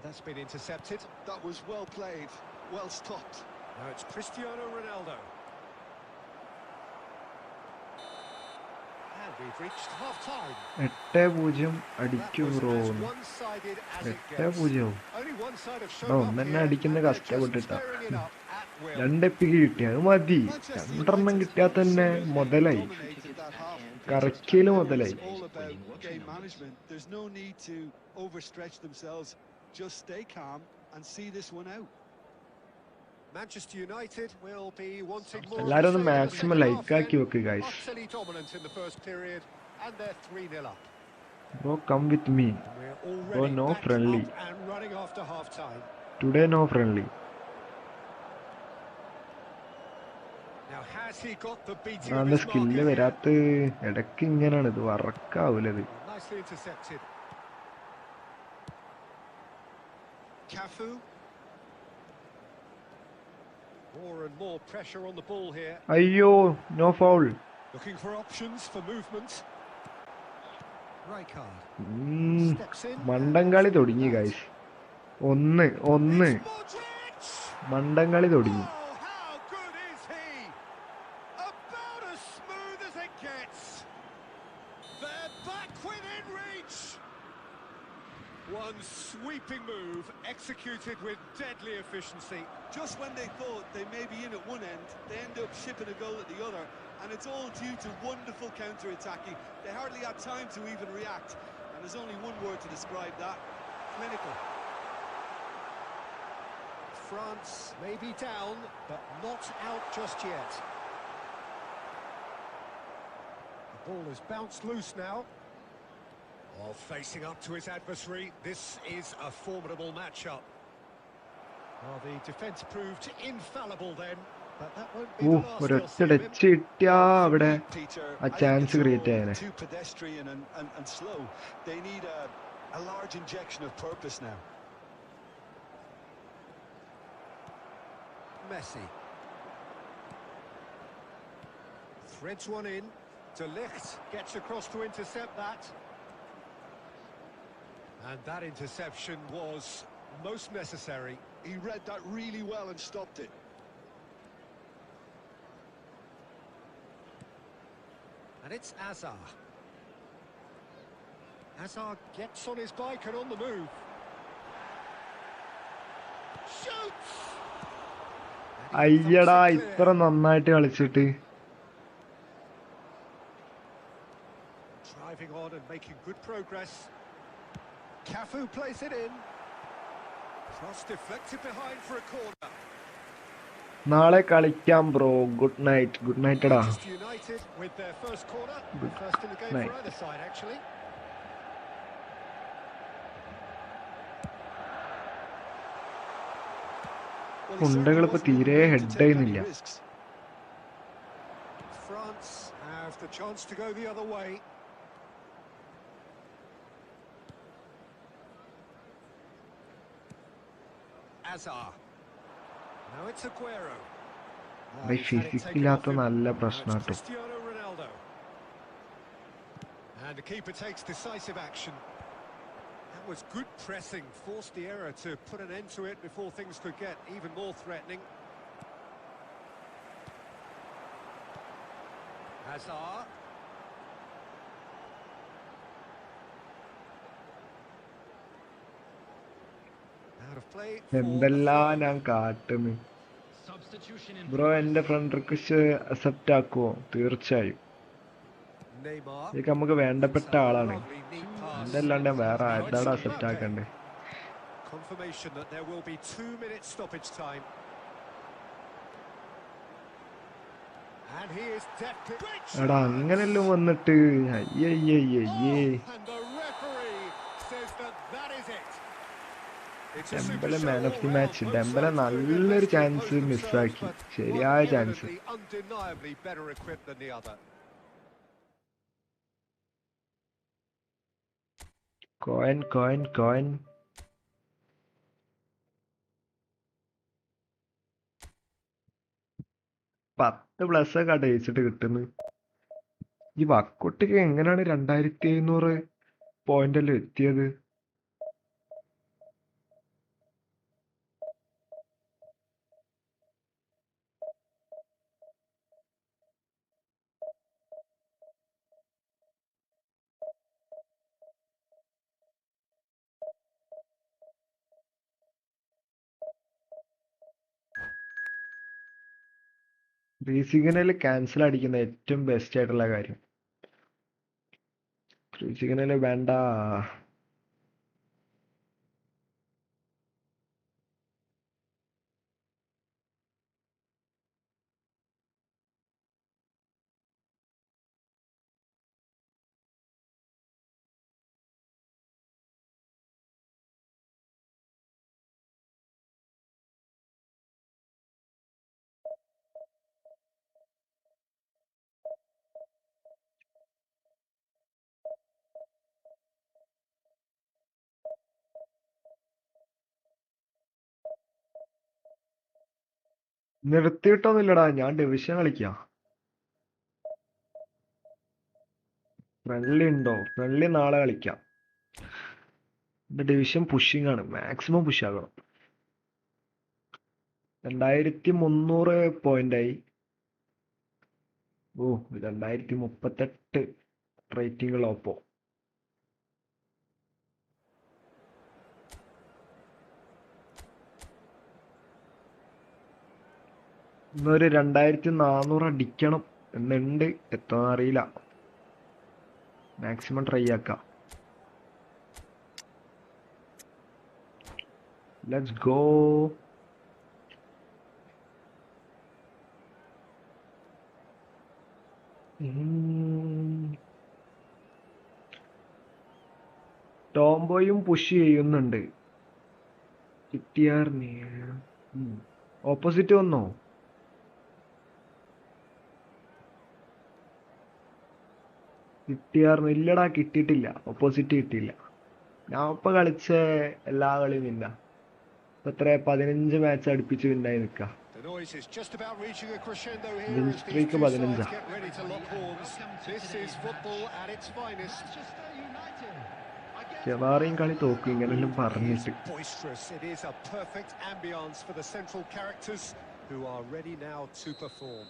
That's been intercepted. That was well played, well stopped. Now it's Cristiano Ronaldo. And we've reached half-time. 8-0 That അടിക്കൂ was bro. as one-sided as it gets. 8-0. Only one side have എടാ shown up ഒന്നെന്നെ here, അടിക്കുന്ന and they're just കഷ്ടപ്പെട്ടിട്ടാ. tearing it up at will. 2 epic കിട്ടി അത് മതി. 2 കിട്ടിയാൽ തന്നെ മുതലായി. Dominated that half. കറക്കിയില് മുതലായി. It's all about game management. There's no need to overstretch themselves. Just stay calm and see this one out. Manchester United will be wanting more. എല്ലാരും ഒന്ന് of the same in the maximum second like half ആക്കി then. വെക്ക് guys. Utterly dominant in the first period, and they're 3-0 up. Bro come with me. We're already no back friendly. up and running after half-time. Today no friendly. Now, has he got the beating of അതെന്താ his skill marker here? വരാത്ത ഇടയ്ക്ക് ഇങ്ങനെയാണ് ഇത് വർക്കാവൂലത്. Well, nicely intercepted. Cafu. More and more pressure on the ball here. അയ്യോ, no foul. Looking for options for movement. Rijkaard. Steps in. മണ്ടങ്കളി തുടങ്ങി guys. ഒന്ന് It's Modric! മണ്ടങ്കളി തുടങ്ങി. Oh, how good is he? About as smooth as it gets. They're back within reach. One sweeping move, executed with deadly efficiency. Just when they thought they may be in at one end, they end up shipping a goal at the other, and it's all due to wonderful counter-attacking. They hardly had time to even react, and there's only one word to describe that: clinical. France may be down, but not out just yet. The ball has bounced loose now. While facing up to his adversary, this is a formidable matchup. Well, the defence proved infallible then, but that won't be the last they'll ഒരൊറ്റ see of him. Touch കിട്ടിയാ അവിടെ Peter, ആ I think chance it's create all ആയനെ. too pedestrian and slow. They need a large injection of purpose now. Messi. Threads one in. De Ligt gets across to intercept that. And that interception was most necessary. He read that really well and stopped it. And it's Azar. Azar gets on his bike and on the move. Shoots! And he അയ്യടാ, thumps it ഇത്ര clear. നന്നായിട്ട് കളിച്ചിട്ട്. Driving on and making good progress. Cafu plays it in. Cross deflected behind for a corner. നാളെ കളിക്കാം bro. Good night എടാ. Manchester United with their first corner. Good First in the game night. for either side, actually. Well, he certainly ഉണ്ടകളിപ്പോ wasn't in the തീരെ mood to head take any ചെയ്യുന്നില്ല. risks. France have the chance to go the other way. Azar. Now it's Aguero. Bye He's had it physics taken off ഇല്ലാത്ത him. നല്ല Now it's പ്രശ്നാട്ടോ. Cristiano Ronaldo. And the keeper takes decisive action. That was good pressing, forced the error to put an end to it before things could get even more threatening. Hazard. Out of play for a എന്തെല്ലാം throw. ഞാൻ കാട്ടുന്നു Substitution in bro. എന്റെ friend request accept ആക്കുവോ? തീർച്ചയായും. Neymar. ഇതൊക്കെ നമുക്ക് വേണ്ടപ്പെട്ട It's a ആളാണ്. lovely neat pass. എന്തല്ലാണ്ട് വേറെ Now it's ആരുടെ accept Mbappe. ആക്കണ്ടേ? Confirmation that there will be 2 minutes stoppage time. And he is deftly. Great എടാ chance! അങ്ങനെല്ലാം വന്നിട്ട് അയ്യയ്യയ്യേ. Oh, and the referee says that is it. It's a super Dembele show man of all the round. Match. Both Dembele sides doing their നല്ലൊരു best to chance impose themselves, മിസ്സാക്കി. but one ശരിയായ chance. evidently undeniably better equipped than the other. Coin. 10+ ഒക്കെ ജയിച്ചിട്ട് കിട്ടുന്നു. ഈ വക്കുട്ടിക്ക് എങ്ങനെയാണ് 2700 പോയിന്റല്ലേ എത്തിയത്? റീസിഗ്നൽ cancel അടിക്കുന്ന ഏറ്റവും best ആയിട്ടുള്ള കാര്യം. റീസിഗ്നൽ വേണ്ട. നിർത്തിയിട്ടൊന്നുമില്ലടാ, ഞാൻ ഡിവിഷൻ കളിക്കാം. ഫ്രണ്ട്ലി ഉണ്ടോ? ഫ്രണ്ട്ലി നാളെ കളിക്കാം. ഡിവിഷൻ പുഷിംഗ് ആണ്, മാക്സിമം പുഷ് ആകണം. 2300 പോയിന്റായി. 2038 റേറ്റിംഗ് ഉള്ള ഒപ്പോ. ഇന്നൊരു 2400 അടിക്കണം എന്നുണ്ട്, എത്താൻ അറിയില്ല. മാക്സിമം ട്രൈ ആക്കാം. Let's go. ടോംബോയും പുഷ് ചെയ്യുന്നുണ്ട്. കിട്ടിയാർന്ന്. ഓപ്പോസിറ്റ് വന്നോ? കിട്ടിയാർന്ന്. ഇല്ലടാ, കിട്ടിയിട്ടില്ല. ഓപ്പോസിറ്റ് കിട്ടിയില്ല. ഞാൻ ഇപ്പൊ കളിച്ച എല്ലാ കളിയും ഇല്ല. എത്ര 15 മാച്ച് അടുപ്പിച്ച് വിന്നായി നിൽക്ക. The noise is just about reaching a crescendo here Win as these streak two 15. sides get ready to lock horns. This is football at its finest. ചെവാറിയും കളി തോക്കും ഇങ്ങനെല്ലാം It പറഞ്ഞിട്ട്. is boisterous. It is a perfect ambience for the central characters who are ready now to perform.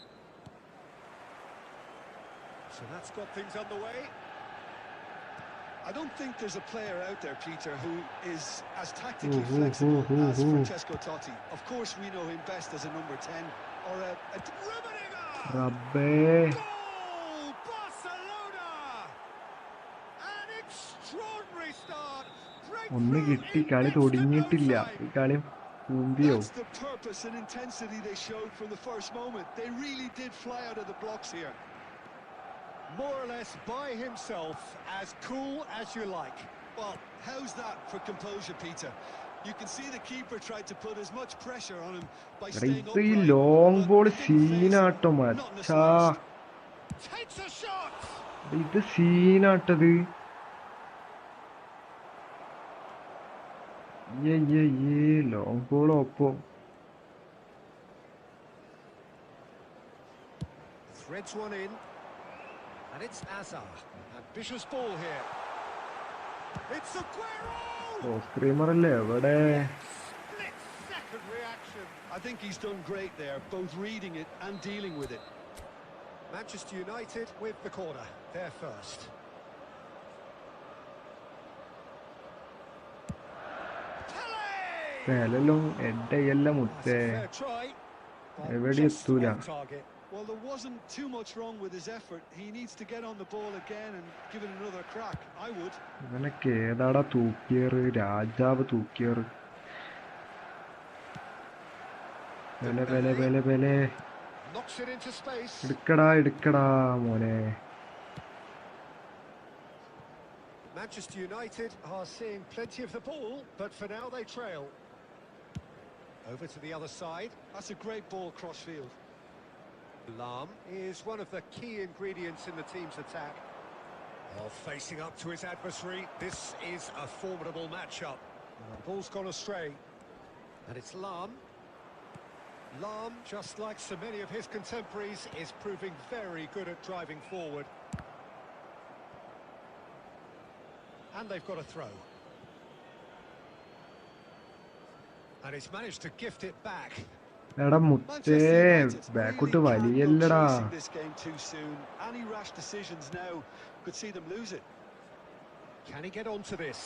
So that's got things underway. I don't think there's a player out there, Peter, who is as tactically flexible as Francesco Totti. Of course, we know him best as a number 10 or a റബ്ബേ, goal! Barcelona! An extraordinary start. ഒന്ന് കിട്ടി. കളി തുടങ്ങിയിട്ടില്ല. ഈ കളി കൂമ്പിയോ? That's the purpose and intensity they showed from the first moment. They really did fly out of the blocks here. More or less by himself, as cool as you like. Well, how's that for composure, Peter? You can see the keeper tried to put as much pressure on him by staying ഇത് ഈ upright. Long ball but it didn't faze him. സീനാട്ടോ Not in the മച്ചാ. slightest. Takes a shot! ഇത് സീനാട്ടത്. Long ball oppo. Threads one in. And it's Azar. Ambitious ball here. It's Aguero! Screamer അല്ലേ എവിടെ? Split second reaction. I think he's done great there, both reading it and dealing with it. Manchester United with the corner. They're first. പേലല്ലോ എന്റെ എല്ലാം That's മുത്തേ. a fair try. but എവിടെ just എത്തൂല. off target. Well, there wasn't too much wrong with his effort. He needs to get on the ball again and give it another crack. I would. ഇവനൊക്കെ ഏതാടാ തൂക്കിയറ്? രാജാവ് തൂക്കിയറ്. Pele Pele Pele Pele. Knocks it into space. എടുക്കടാ എടുക്കടാ മോനെ. Manchester United are seeing plenty of the ball, but for now they trail. Over to the other side. That's a great ball cross-field. Lam is one of the key ingredients in the team's attack. While facing up to his adversary, this is a formidable matchup. The ball's gone astray. And it's Lam. Lam, just like so many of his contemporaries, is proving very good at driving forward. And they've got a throw. And he's managed to gift it back. എടാ മുത്തേ, Manchester United ബാക്കോട്ട് really can't വലിയല്ലടാ. go chasing this game too soon. Any rash decisions now could see them lose it. Can he get onto this?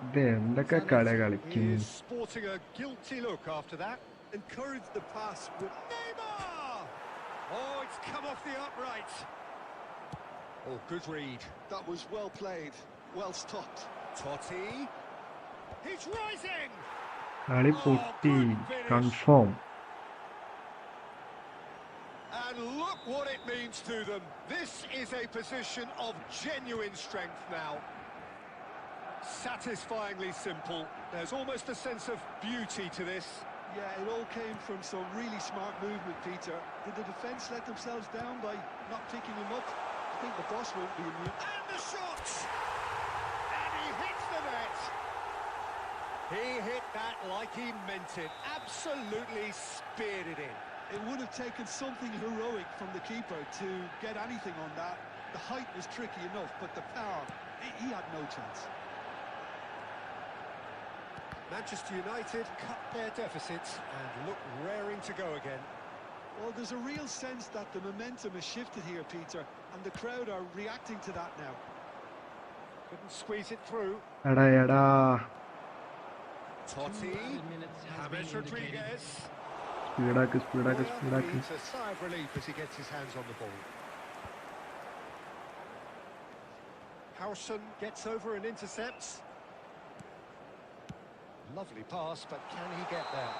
ഇത് എന്തൊക്കെ കളി കളിക്കുന്നു? He is sporting a guilty look after that. Encourage the pass with Neymar! Oh, it's come off the upright. Oh, good read. that was well played, well stopped. Totti. He's rising! കളി പൊട്ടി confirm. And look what it means to them. This is a position of genuine strength now. Satisfyingly simple. There's almost a sense of beauty to this. Yeah, it all came from some really smart movement, Peter. Did the defence let themselves down by not picking him up? I think the boss won't be immune. And the shot! And he hits the net. He hit that like he meant it. Absolutely speared it in. It would have taken something heroic from the keeper to get anything on that. The height was tricky enough, but the power, he had no chance. Manchester United cut their deficits and look raring to go again. Well, there's a real sense that the momentum has shifted here, Peter, and the crowd are reacting to that now. Couldn't squeeze it through. Yada. Totti, James Rodriguez. Speed ആക്ക്. Breathes a sigh of relief as he gets his hands on the ball. Howson gets over and intercepts. Lovely pass, but can he get there?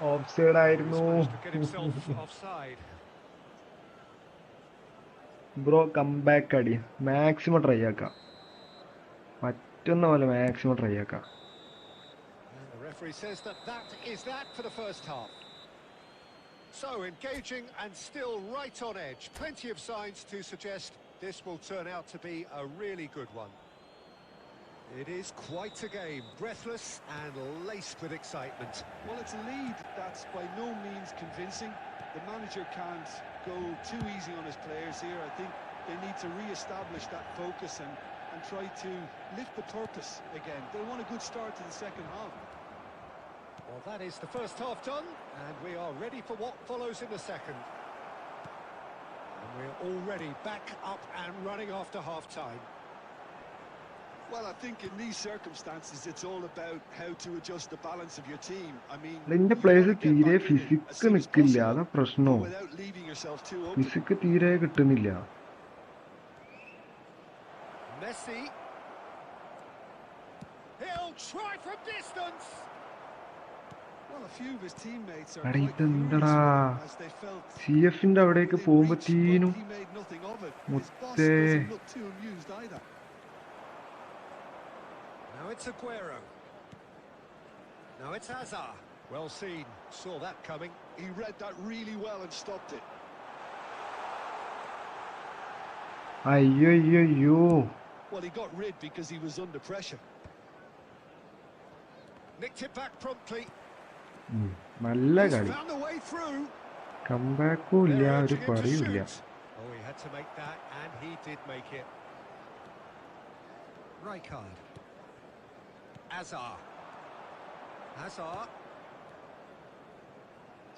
Offside He's ആയിരുന്നു. managed to get himself offside. Bro comeback അടി maximum try ആക്കാം. പറ്റുന്ന പോലെ maximum try ആക്കാം. And the referee says that is that for the first half. So engaging and still right on edge. Plenty of signs to suggest this will turn out to be a really good one. It is quite a game, breathless and laced with excitement. Well, it's a lead that's by no means convincing. The manager can't go too easy on his players here. I think they need to re-establish that focus and try to lift the purpose again. They want a good start to the second half. Well, that is the first half done, and we are ready for what follows in the second. And we're already back up and running after half-time. Well, I think in these circumstances, it's all about how to adjust the balance of your team. I mean, ഇതിന്റെ place തീരെ physique നിൽക്കില്ല, അതാ പ്രശ്നവും. without leaving yourself too open. Physique തീരെ കിട്ടുന്നില്ല. Messi. He'll try from distance. Well, a few of his teammates are എടാ quite ഇതെന്തടാ furious as they felt CF-ന്റെ അവിടേക്ക് within പോകുമ്പത്തേനും reach, but he made nothing of it. His boss മുത്തേ. doesn't look too amused either. Now it's Aguero. Now it's Hazard. Well seen. Saw that coming. He read that really well and stopped it. അയ്യോ. Well, he got rid because he was under pressure. Nicked it back promptly. നല്ല He's കളി. found the way through. കംബാക്കും ഇല്ല, They're ഒരു urging him to പറിയില്ല. shoot. Oh, he had to make that, and he did make it. Rijkaard. Hazard.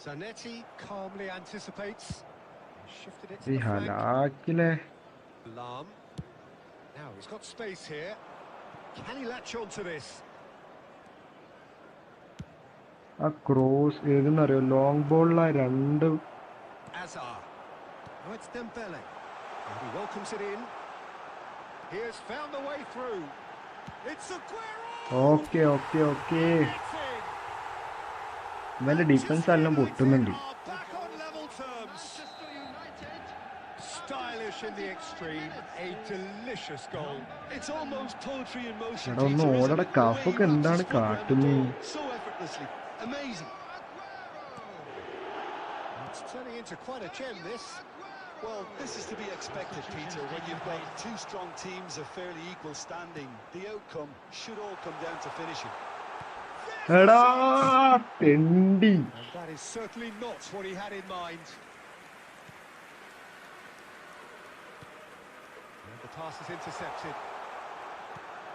Zanetti calmly anticipates. Shifted it to ഈ the flank. ഹലാക്കിലെ Lam. Now he's got space here. Can he latch on to this? ആ cross ഏതെന്നറിയോ, long ബോളിലാ രണ്ട്. Hazard. Now it's Dembele. And he welcomes it in. He has found the way through. It's Aguero! Okay. ഇവന്റെ defence എല്ലാം പൊട്ടുന്നുണ്ട്. Back on level terms. Stylish in the extreme. A delicious goal. It's almost poetry in motion. എടാ ഒന്ന് Peter, isn't ഓടടെ it? കഫൊക്കെ The way he എന്താണ് wraps his foot around the കാട്ടുന്നത്. ball so effortlessly. Amazing. It's turning into quite a gem, this. Well, this is to be expected, Peter. When you've got two strong teams of fairly equal standing, the outcome should all come down to finishing. എടാ തെണ്ടി. And that is certainly not what he had in mind. And the pass is intercepted.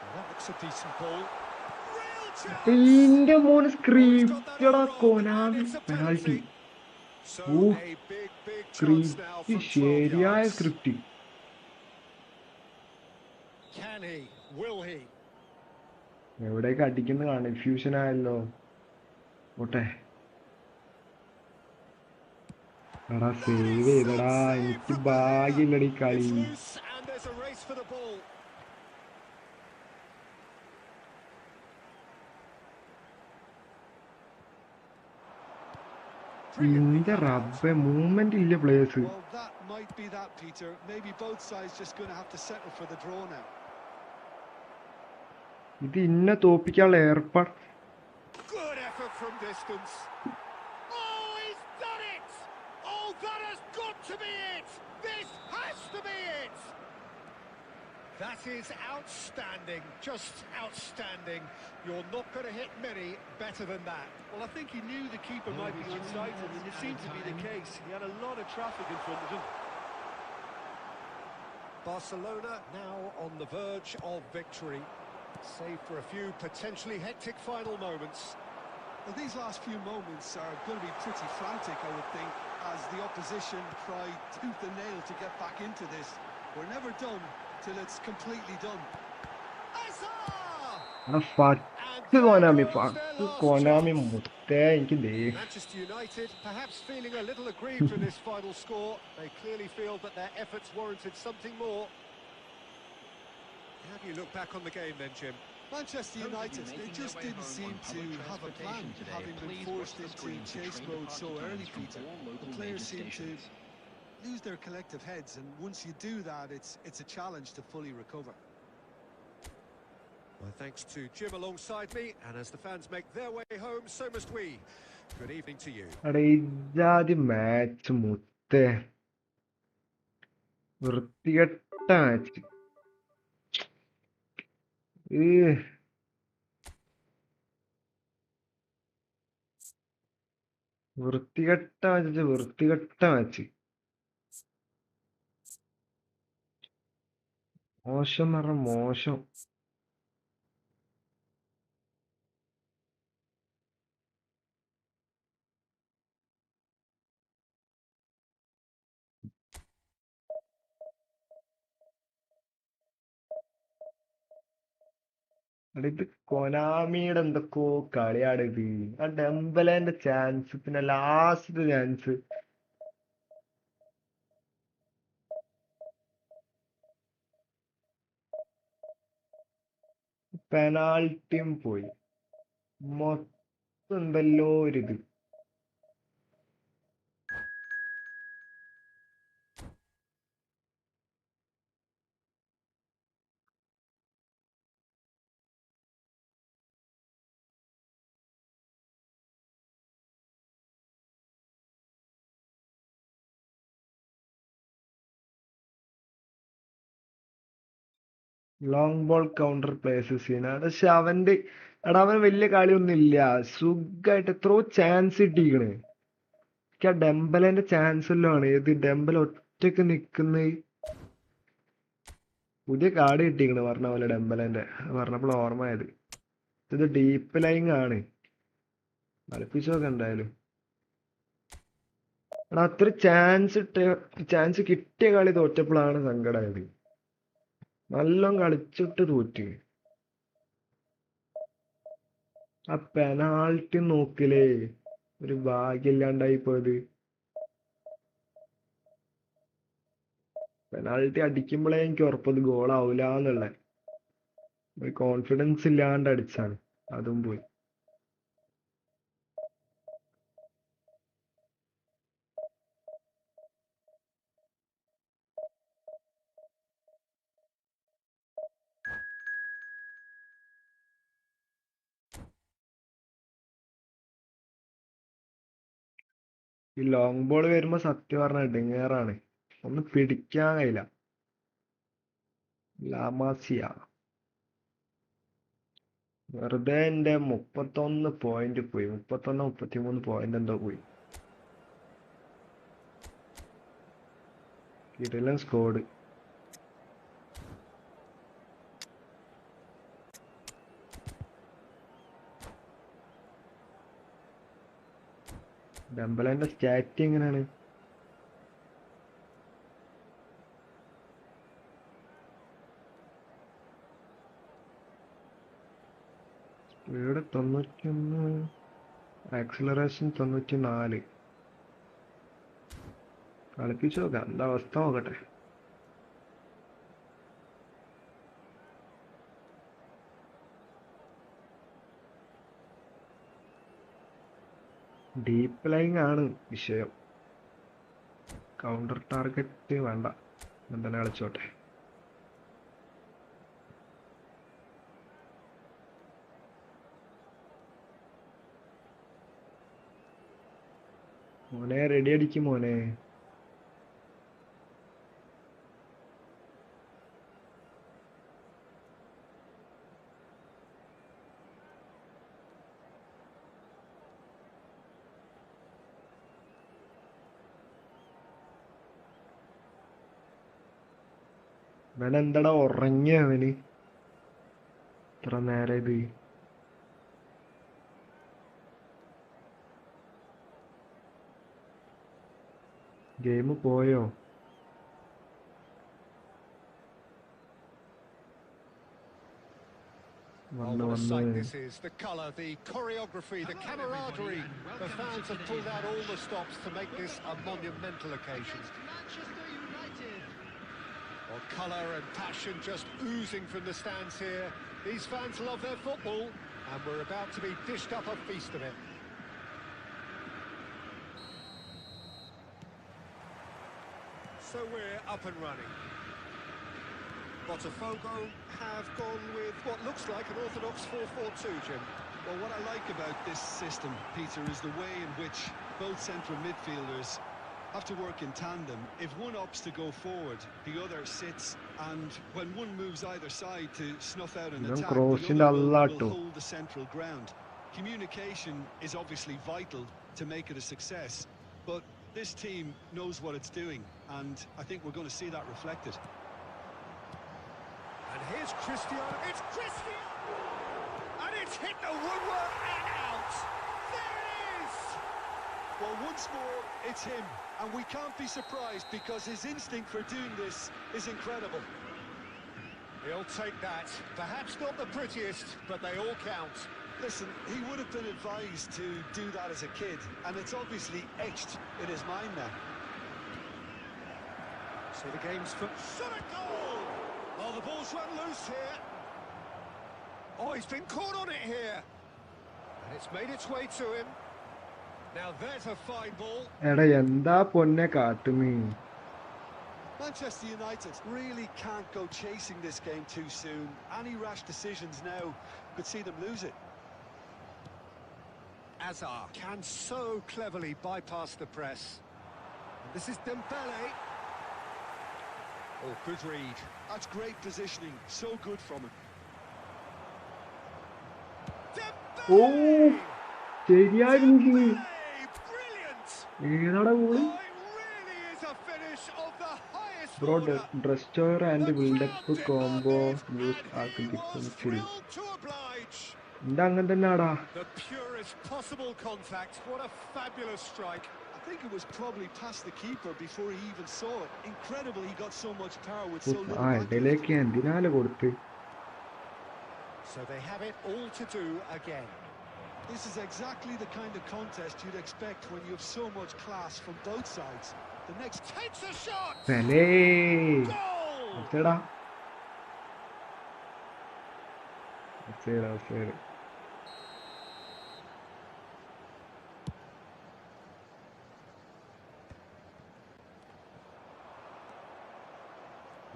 Well, that looks a decent ball. Real chance! ഇതിന്റെ മോന് Oh, he's got that സ്ക്രിപ്റ്റടാ on wrong, Konami and it's a penalty. penalty. So Ooh. a big chance now script from 12 ശരിയായ yards. Script. Can he? Will he? എവിടേക്ക് അടിക്കുന്ന confusion ആയല്ലോ. ഓട്ടെ. എടാ save ചെയ്തടാ, എനിക്ക് ഭാഗ്യമില്ലടി കളി. It's loose and there's a race for the ball. ഇന്റെ റബ്ബെ മൂവ്മെന്റ് ഇല്ല players. Well, that might be that, Peter. Maybe both sides just going to have to settle for the draw now. ഇത് ഇന്നെ തോപ്പിക്കാനുള്ള ഏർപ്പാട്. Good effort from distance. Oh, he's done it! Oh, that has got to be it! This has to be it! That is outstanding, just outstanding. You're not going to hit many better than that. Well, I think he knew the keeper might be on side him, and it seemed to be the case. He had a lot of traffic in front of him. Barcelona now on the verge of victory, save for a few potentially hectic final moments. Well, these last few moments are going to be pretty frantic, I would think, as the opposition try tooth and nail to get back into this. We're never done till it's completely done. Fuck Konami മുത്തേ എനിക്ക് Manchester United perhaps feeling a little aggrieved with this final score. They clearly feel that their efforts warranted something more. How do you look back on the game then, Jim? Manchester United, they just didn't seem to have a plan, having been forced into chase mode so early, Peter. The players seem to lose their collective heads, and once you do that, it's a challenge to fully recover. My thanks to Jim alongside me, and as the fans make their way home, so must we. Good evening to you. ഇജാതി match മുത്തേ വൃത്തികെട്ട match വൃത്തികെട്ട match മോശം എന്ന് പറഞ്ഞ മോശം. ഇത് കൊനാമിയുടെ എന്തൊക്കെയോ കളിയാണ് ഇത്. ആ ഡെംബലേന്റെ ചാൻസ്, പിന്നെ ലാസ്റ്റ് ചാൻസ് പെനാൾട്ടിയും പോയി. മൊത്തം എന്തല്ലോ ഒരിത്. ലോങ് ബോൾ കൗണ്ടർ പ്ലേസ് സീനാണ്. പക്ഷെ അവൻ വലിയ കളിയൊന്നും ഇല്ല. സുഖമായിട്ട് എത്രയോ ചാൻസ് കിട്ടിയിരിക്കണ്. എനിക്ക് ആ ഡെംബലേന്റെ ചാൻസ് എല്ലാം ആണ്. ഏത് ഡെംബൽ ഒറ്റക്ക് നിക്കുന്ന പുതിയ കാർഡ് കിട്ടിയിരിക്കണ് പറഞ്ഞ പോലെ ഡെംബലേന്റെ. പറഞ്ഞപ്പോൾ ഓർമ്മയായത്. ഇത് ഡീപ്പ് ലൈങ് ആണ്. കളിപ്പിച്ചൊക്കെ എന്തായാലും അത്ര ചാൻസ് കിട്ടിയ കളി തോറ്റപ്പോഴാണ് സങ്കടമായത്. നല്ലോണം കളിച്ചിട്ട് തോറ്റ്. ആ പെനാൾട്ടി നോക്കില്ലേ, ഒരു ഭാഗ്യമില്ലാണ്ടായി പോയത്. പെനാൾട്ടി അടിക്കുമ്പോഴേ എനിക്ക് ഉറപ്പത് ഗോളാവൂല എന്നുള്ള ഒരു കോൺഫിഡൻസ് ഇല്ലാണ്ട് അടിച്ചാണ്, അതും പോയി. ഈ ലോങ് ബോൾ വരുമ്പോ സത്യം പറഞ്ഞ ഇടങ്ങേറാണ്, ഒന്ന് പിടിക്കാൻ കഴിയില്ല. ലാമാസിയ വെറുതെ എന്റെ 31 പോയിന്റ് പോയി. 33 പോയിന്റ് എന്തോ പോയി. കിടിലൻ സ്കോഡ്. ഡെംബലേന്റെ സ്റ്റാറ്റ് എങ്ങനെയാണ്? Speed 91, acceleration 94. കളിപ്പിച്ചു നോക്കാം എന്താ അവസ്ഥ നോക്കട്ടെ. ഡീപ്പ് ലൈങ് ആണ് വിഷയം. കൗണ്ടർ ടാർഗറ്റ് വേണ്ട, എന്താണ് കളിച്ചോട്ടെ. മോനെ റെഡി അടിക്കും മോനെ. എന്താടാ ഉറങ്ങിയ അവന് ഇത്ര നേരം ഇത് ഗെയിം പോയോ? Oh, what a sight this is. The colour, the choreography, the camaraderie. The fans have pulled out all the stops to make this a monumental occasion. Well, colour and passion just oozing from the stands here. These fans love their football, and we're about to be dished up a feast of it. So we're up and running. Botafogo have gone with what looks like an orthodox 4-4-2, Jim. Well, what I like about this system, Peter, is the way in which both central midfielders have to work in tandem. If one opts to go forward, the other sits, and when one moves either side to snuff out an attack, the other will hold the central ground. Communication is obviously vital to make it a success, but this team knows what it's doing, and I think we're going to see that reflected. And here's Cristiano. It's Cristiano! And it's hit the woodwork and out. There it is! Well, once more, it's him. And we can't be surprised because his instinct for doing this is incredible. He'll take that. Perhaps not the prettiest, but they all count. Listen, he would have been advised to do that as a kid, and it's obviously etched in his mind now. So the game's for... Shot a goal! Oh, the ball's run loose here. Oh, he's been caught on it here. And it's made its way to him. Now there's a fine ball. Manchester United really can't go chasing this game too soon. Any rash decisions now could see them lose it. Azar can so cleverly bypass the press. And this is Dembele. Oh, good read. That's great positioning. So good from him. Dembele! Dembele! Brilliant! Oh, it really is a finish of the highest order. Dresser and build-up combo use architecture. The purest possible contact. What a fabulous strike. I think it was probably past the keeper before he even saw it. Incredible he got so much power with so little accuracy. So they have it all to do again. This is exactly the kind of contest you'd expect when you have so much class from both sides. The next takes a shot. Goal! That's it.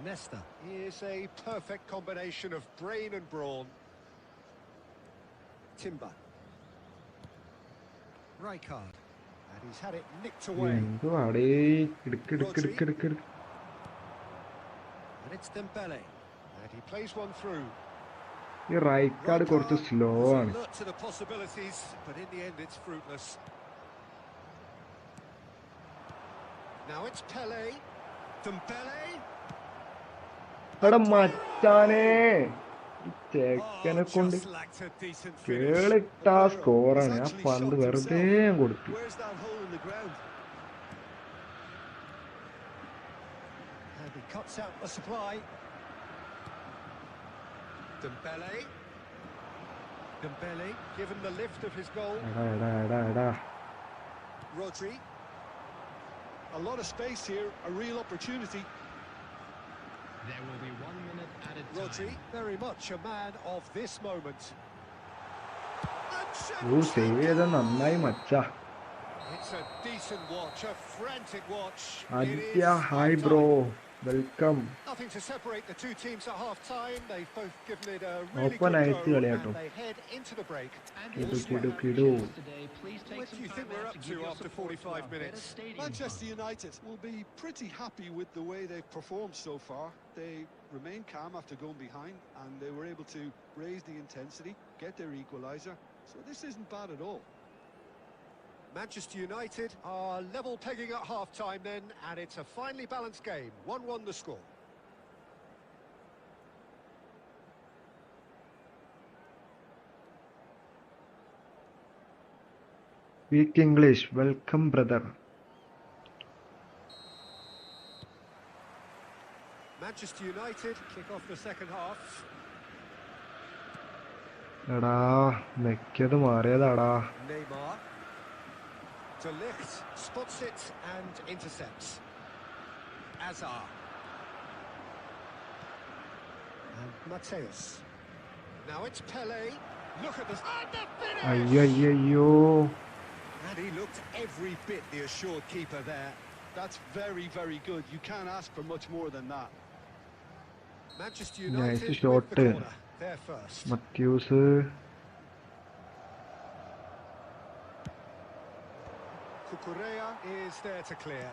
Nesta is a perfect combination of brain and brawn. Timber. Rijkaard. And he's had it nicked away. Rodri. And it's Dembele. And he plays one through. Rijkaard is slow. Alert to the possibilities, but in the end it's fruitless. Now it's Pele. Dembele. ചെക്കനെ കൊണ്ട് കേളിട്ട സ്കോറാണ് ആ പന്ത് വെറുതെ കൊടുത്തു. Cuts out the supply. Dembele given the lift of his goal. Rodri. A lot of space here, a real opportunity. There will be 1 minute added time. Rodri, very much a man of this moment. Save ചെയ്ത നന്നായി മച്ചാ. It's a decent watch, a frantic watch. Adya, hi bro. Welcome. Nothing to separate the two teams at half time. They've both given it a really good go and they head into the break. Kidu. What do you think we're up to after 45 minutes? Manchester United will be pretty happy with the way they've performed so far. They remain calm after going behind and they were able to raise the intensity, get their equaliser. So this isn't bad at all. Manchester United are level pegging at half-time then, and it's a finely balanced game. 1-1 the score. Speak English. Welcome, brother. Manchester United kick off the second half. എടാ മെക്കത് മാറിയതാടാ. Neymar. De Ligt spots it and intercepts. Azar. And Mateus. Now it's Pele. Look at this. And the finish! അയ്യോ. And he looked every bit the assured keeper there. That's very, very good. You can't ask for much more than that. Manchester Nice United with shot. the corner. They're first. Mathews. Cucurella is there to clear.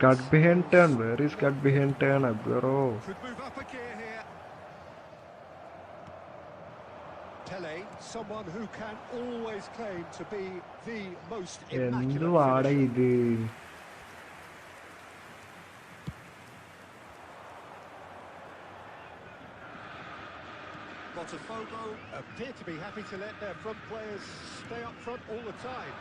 Cut behind turn. Where is cut behind turn, Aguero? Could move up a gear here. Pele, someone who can always claim to be the most immaculate എന്തുവാടാ finisher. ഇത്? Botafogo appear to be happy to let their front players stay up front all the time.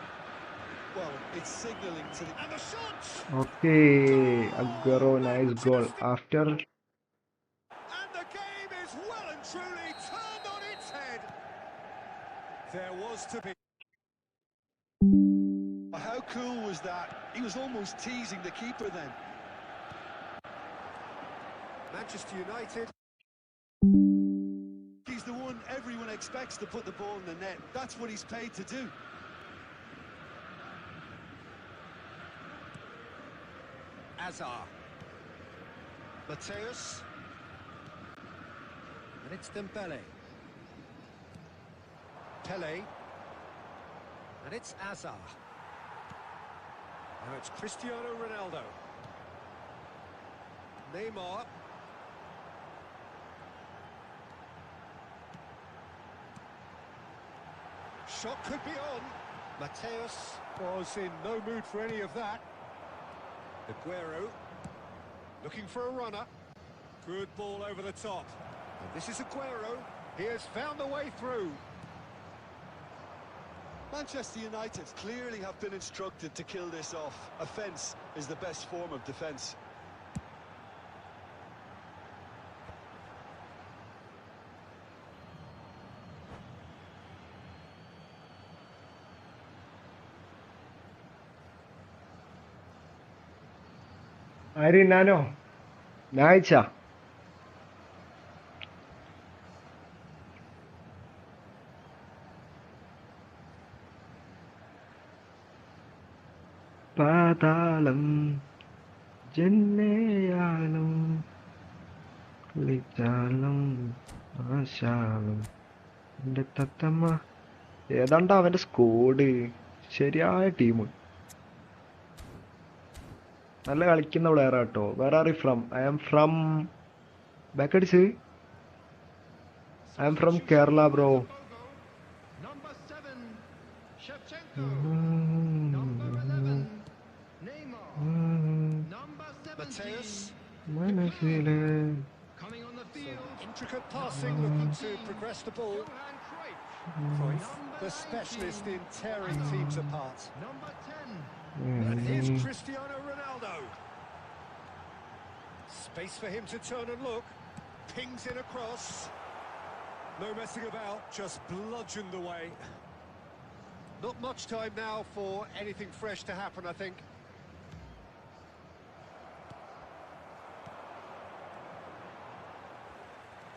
Well, it's signalling to the... And the shot! Okay, Aguero, nice goal. After And the game is well and truly turned on its head. There was to be... How cool was that? He was almost teasing the keeper then. Manchester United. He's the one everyone expects to put the ball in the net. That's what he's paid to do. Azar. Mateus. And it's Dembele. Pele. And it's Azar. Now it's Cristiano Ronaldo. Neymar. Shot could be on. Mateus was in no mood for any of that. Aguero looking for a runner. Good ball over the top. And this is Aguero. He has found a way through. Manchester United clearly have been instructed to kill this off. Offence is the best form of defence. ആര് ഞാനോ? ഞായച്ച പാതാളം ജന്മയാളം കുളിച്ചാളം ആശാളം എൻ്റെ തത്തമ്മ. ഏതാണ്ട് അവന്റെ squad ശരിയായ team. നല്ല കളിക്കുന്ന player ആട്ടോ. Where are you from? I am from ബാക്കടിച്ച്. I am from Kerala bro. Number 7, Shevchenko. Number 11, Neymar. Number 17, Mateus. മനസ്സിലെ coming on the Some field, intricate passing, looking to progress the ball. Johan Cruyff. Cruyff, the specialist in tearing teams apart. Number 10, And here's Cristiano Ronaldo. Space for him to turn and look. Pings in across. No messing about, just bludgeoned away. Not much time now for anything fresh to happen, I think.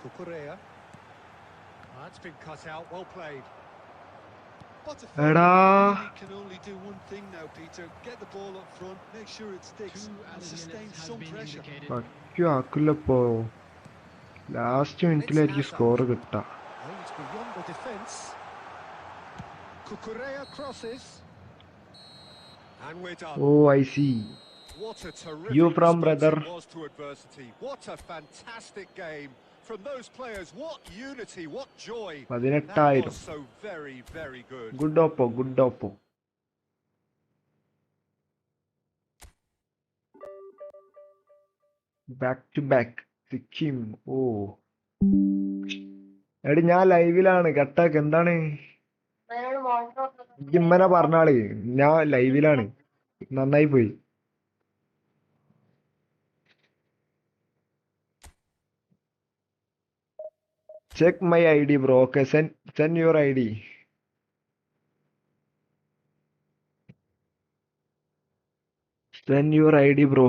Cucurella. It's been cut out, well played. Botafogo എടാ really can only do one thing now, Peter. Get the ball up front, make sure it sticks, 2 and added sustain minutes has some been pressure. indicated. പറ്റു ആക്കില്ലപ്പോ. Last മിനിറ്റിലായിരിക്കും score കിട്ടാ. Aims beyond the defence. Cucurella crosses. And we're done. ഓ I see. What a terrific You from, response brother? it was to adversity. What a fantastic game from those players. What unity, what joy. That 18,000. was so very, very good. Good oppo, good oppo. Back to back Sikkim. ഓ എടി ഞാൻ ലൈവിലാണ്, കട്ടാക്ക്. എന്താണ് ഇമ്മനെ പറഞ്ഞാള്? ഞാൻ ലൈവിലാണ്. നന്നായി പോയി. Check my I D bro. Okay, send your I D. Send your I D bro.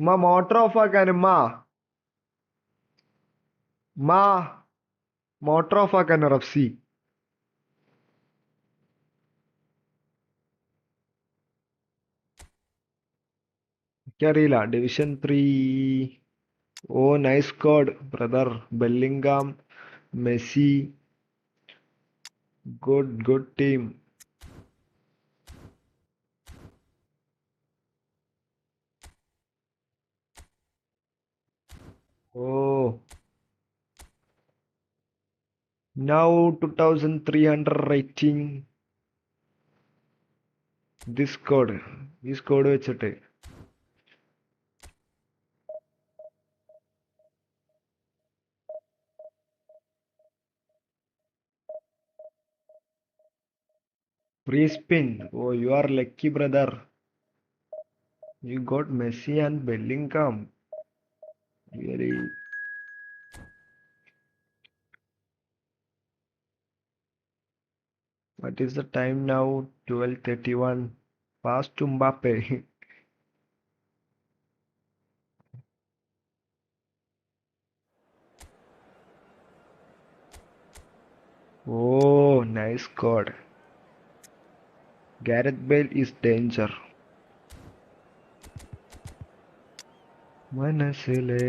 ഉമ്മ motor off ആക്കാൻ. ഉമ്മ മോട്ടർ ഓഫ് ആക്കാൻ റഫ്സി. എനിക്കറിയില്ല. ഡിവിഷൻ 3. ഓ nice squad brother. Bellingham, Messi. Good team. ഓ now 2300 rating. This code. ഈ squad വെച്ചിട്ട് free spin. Oh, you are lucky brother. You got Messi and Bellingham. Really. What is the time now? 12:31. Pass to Mbappe. Oh, nice code. Gareth Bale is danger. മനസ്സിലെ.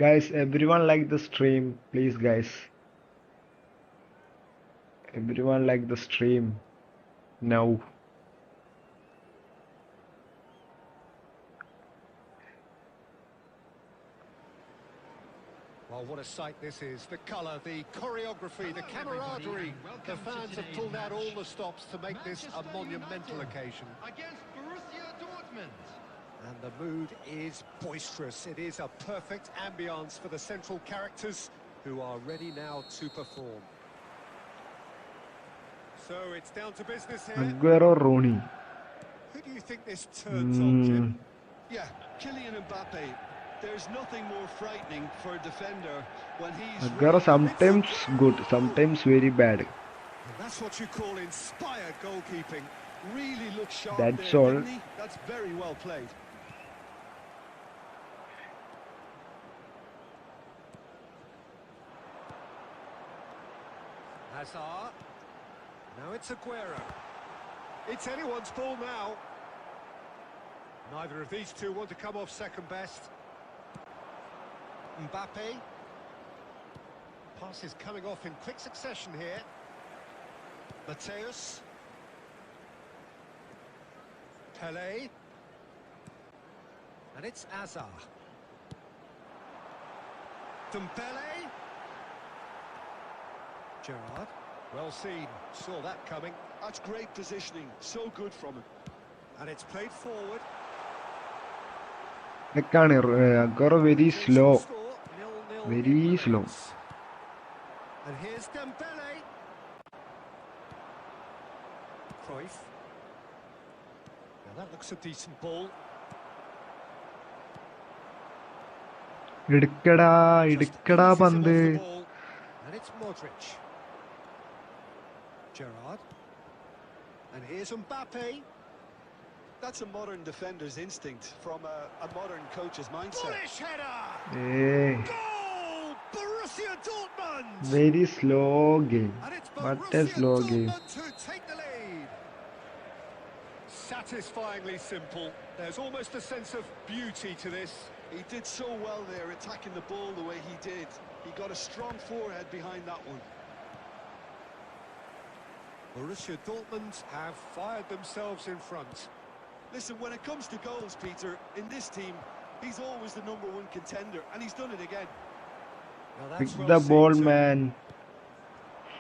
Guys, everyone like the stream, please guys. Everyone like the stream now. Well, what a sight this is. The colour, the choreography, the camaraderie. The fans have pulled out all the stops to make this a monumental occasion. Against Borussia Dortmund. And the mood is boisterous. It is a perfect ambience for the central characters who are ready now to perform. So it's down to business here. Aguero, Rooney. Who do you think this turns on, Jim? Yeah, Kylian Mbappe. There's nothing more frightening for a defender when he's Aguero sometimes good, sometimes very bad. And that's what you call inspired goalkeeping. really looks sharp. That's there, all. didn't he? That's very well played. Hazard. Now it's Aguero. It's anyone's ball now. Neither of these two want to come off second best. Mbappe. Pass is coming off in quick succession here. Mateus. Pele. And it's Hazard. Dembele. Gerrard. Well seen. Saw that coming. That's great positioning. So good from him. And it's played forward. Aguero very slow. Very slow. And here's Dembele. Cruyff. Now that looks a decent ball. ഇടുക്കടാ Just പന്ത്. easing off the ball. And it's Modric. Gerrard. And here's Mbappe. That's a modern defender's instinct from a modern coach's mindset. Bullish header. Goal! Borussia Dortmund. Very slow game. And it's What a Borussia slow game. Dortmund who take the lead. Satisfyingly simple. There's almost a sense of beauty to this. He did so well there, attacking the ball the way he did. He got a strong forehead behind that one. Borussia Dortmund have fired themselves in front. Listen, when it comes to goals, Peter, in this team, He's always the #1 contender, and he's done it again. Now Pick that's well the seen ball, too. man.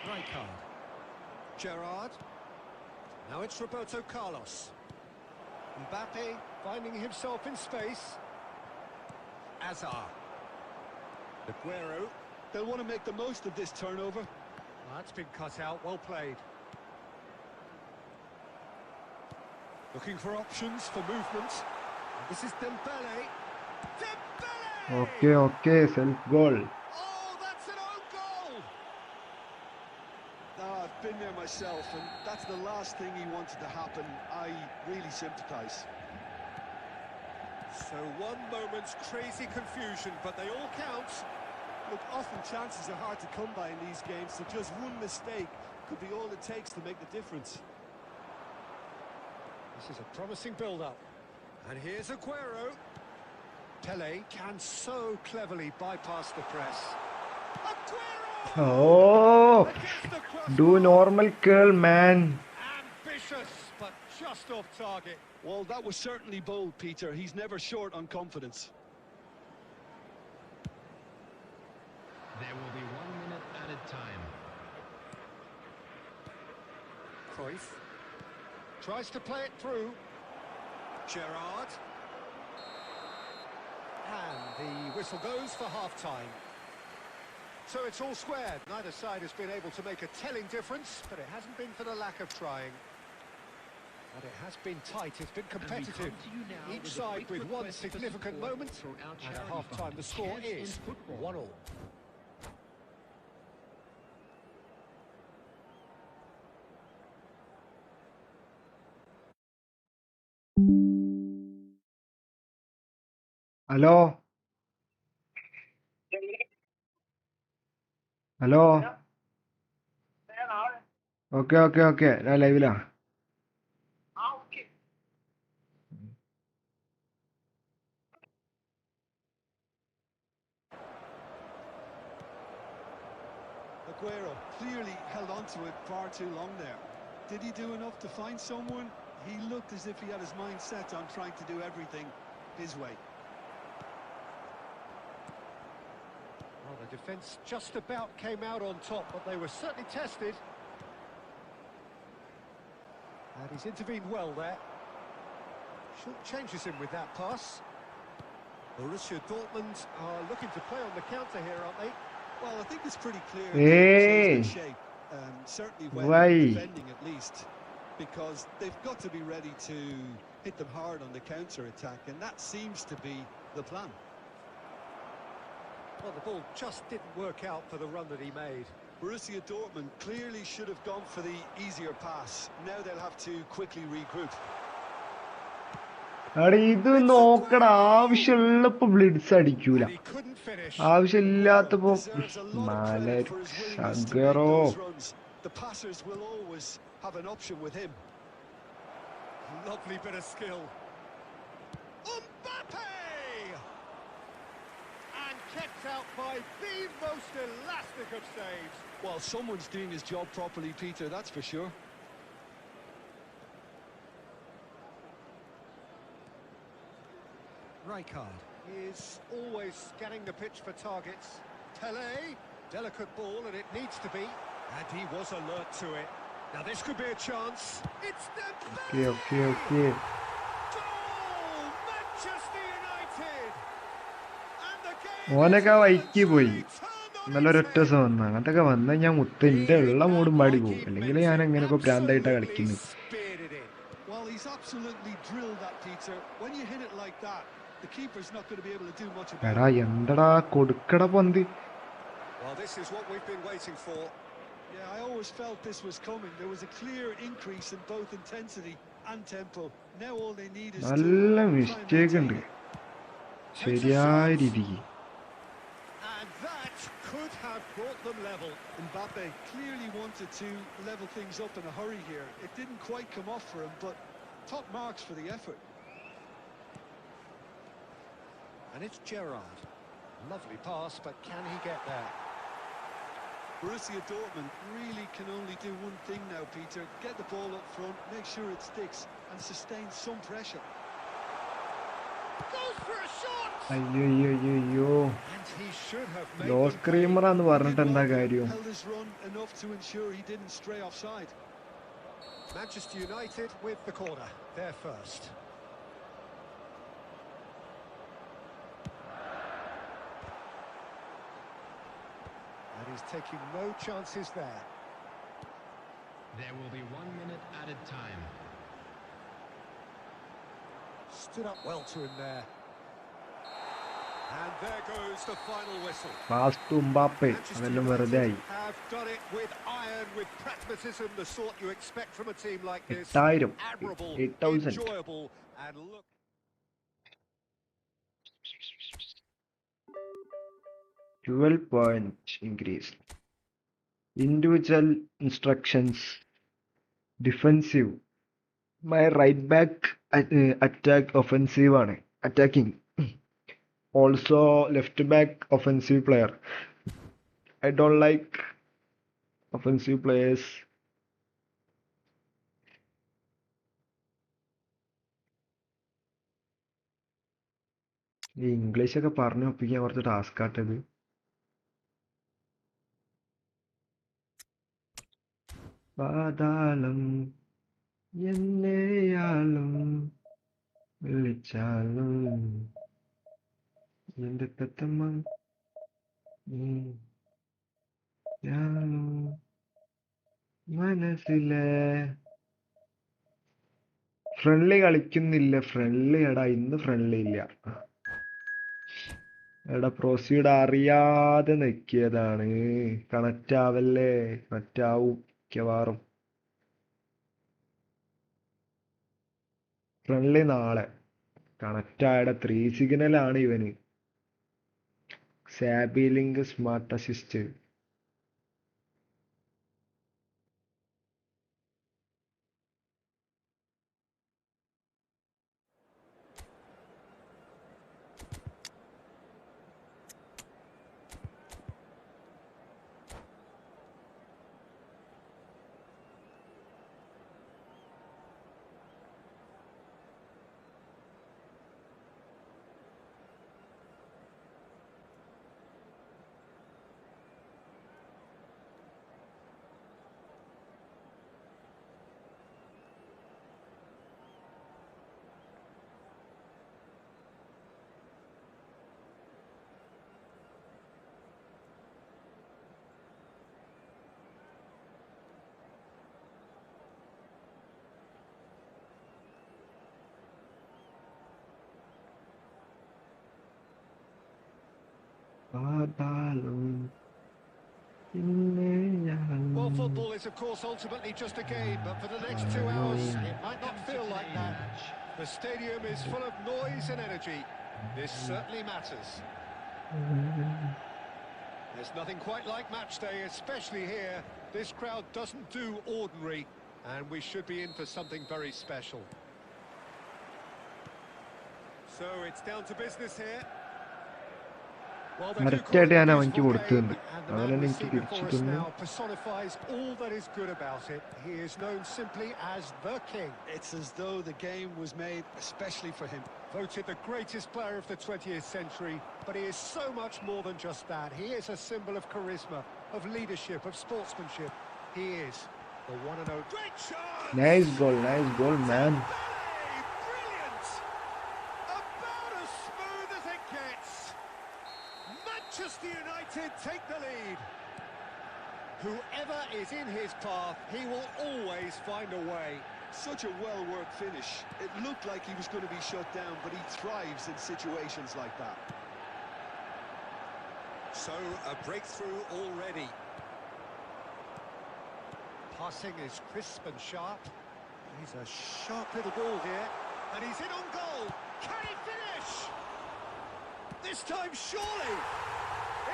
Rijkaard. Gerrard. Now it's Roberto Carlos. Mbappe finding himself in space. Azar. Aguero. They'll want to make the most of this turnover. That's been cut out, well played. Looking for options for movement. And this is Dembele. Dembele! Okay, self goal. Oh, that's an own goal! Now, I've been there myself, and that's the last thing he wanted to happen. I really sympathise. So one moment's crazy confusion, but they all count. Look, often chances are hard to come by in these games, so just one mistake could be all it takes to make the difference. This is a promising build-up. And here's Aguero. Pele can so cleverly bypass the press. Aguero! Oh, Against the crossbar. do normal curl, man. Ambitious, but just off target. Well, that was certainly bold, Peter. He's never short on confidence. There will be 1 minute added time. Cruyff tries to play it through. Gerrard. And the whistle goes for half-time. So it's all squared. Neither side has been able to make a telling difference, but it hasn't been for the lack of trying. But it has been tight, it's been competitive. Each side with one significant moment, and at half-time the score is 1-1. Hello? Hello? Okay. ഞാൻ ലൈവിലാ. Aguero clearly held on to it far too long there. Did he do enough to find someone? He looked as if he had his mind set on trying to do everything his way. Well, the defence just about came out on top, but they were certainly tested. And he's intervened well there. Short changes him with that pass. Borussia Dortmund are looking to play on the counter here, aren't they? Well, I think it's pretty clear. Hey! Good shape, certainly when Why? defending at least, because they've got to be ready to hit them hard on the counter-attack, and that seems to be the plan. Well, the ball just didn't work out for the run that he made. Borussia Dortmund clearly should have gone for the easier pass. Now they'll have to quickly regroup. എടാ ഇത് നോക്കടാ, ആവശ്യമുള്ളപ്പോ blitz അടിക്കൂല, And he couldn't finish. ആവശ്യമില്ലാത്തപ്പോ Deserves a lot of credit for his willingness to make Shagero. those runs. The passers will always have an option with him. Lovely bit of skill. Mbappe! And kept out by the most elastic of saves. Well, someone's doing his job properly, Peter, that's for sure. Rijkaard is always scanning the pitch for targets. Pele, delicate ball, and it needs to be. And he was alert to it. Now this could be a chance. It's Dembele! Okay. Goal! Manchester United! And the game ഓനൊക്കെ is വൈക്കി പോയി. turned on നല്ല its ഒരൊറ്റ head. ദിവസം വന്നു അങ്ങനത്തൊക്കെ വന്നാൽ ഞാൻ മുത്ത എൻ്റെ ഉള്ള മൂടും പാടി പോകും, അല്ലെങ്കിൽ ഞാൻ എങ്ങനെയൊക്കെ പ്രാന്തായിട്ടാണ് കളിക്കുന്നത്. Speared it in. Well, he's absolutely drilled that, Peter. When you hit it like that, the keeper's not going to be able to do much about എടാ it. എന്തടാ കൊടുക്കട പന്ത്. Well, this is what we've been waiting for. Yeah, I always felt this was coming. There was a clear increase in both intensity and tempo. Now all they need is നല്ല to try and mistake ഉണ്ട് maintain it. ശരിയായ രീതിക്ക്. And that could have brought them level. Mbappe clearly wanted to level things up in a hurry here. It didn't quite come off for him, but top marks for the effort. And it's Gerrard. Lovely pass, but can he get there? Borussia Dortmund really can only do one thing now, Peter. Get the ball up front, make sure it sticks, and sustain some pressure. Goes for a shot. അയ്യോ And he should have made ലോ them pay. സ്ക്രീമറാന്ന് He പറഞ്ഞിട്ട് did എന്താ well there, കാര്യം? held his run enough to ensure he didn't stray offside. Manchester United with the corner. They're first. And he's taking no chances there. There will be 1 minute added time. Stood up well to him there. And there goes the final whistle. Pass to Mbappe, Manchester അതെല്ലാം വെറുതെ ആയി. United have done it with iron, with pragmatism, the sort you expect from a team like this. 8,000, Admirable, 8,000. enjoyable, and look. 12 point increase. Individual instructions. Defensive. My right back attack offensive ആണ്. Attacking. Also left back offensive player. I don't like offensive players. ഈ English ഒക്കെ പറഞ്ഞു ഒപ്പിക്കാൻ കുറച്ച് task ആട്ടത്. പാതാളം എന്നെയാളും വിളിച്ചാലും എന്റെ പെത്തമ്മ മനസ്സിലെ friendly കളിക്കുന്നില്ല. Friendly എടാ, ഇന്ന് ഫ്രണ്ട്ലി ഇല്ല. എടാ പ്രൊസീഡ് അറിയാതെ നെക്കിയതാണ്. കണക്റ്റ് ആവല്ലേ? കണക്റ്റ് ആവും മിക്കവാറും. ഫ്രണ്ട്ലി നാളെ. കണക്റ്റ് ആയുടെ 3 സിഗ്നലാണ് ഇവന്. Xabi link smart assist. പാതാളം Well, football is, of course, ultimately just a game, but for the next 2 hours, it might not feel like that. The stadium is full of noise and energy. This certainly matters. There's nothing quite like match day, especially here. This crowd doesn't do ordinary, and we should be in for something very special. So it's down to business here. Well, they do call it a beautiful game, and the man we see before us now personifies all that is good about it. He is known simply as the King. It's as though the game was made especially for him. Voted the greatest player of the 20th century, but he is so much more than just that. He is a symbol of charisma, of leadership, of sportsmanship. He is the one and only. Great chance! Nice goal, man. Brilliant! About as smooth as it gets. Manchester United take the lead. Whoever is in his path, he will always find a way. Such a well-worked finish. It looked like he was going to be shut down, but he thrives in situations like that. So, a breakthrough already. Passing is crisp and sharp. He's a sharp little ball here, and he's in on goal. Can he finish? This time, surely.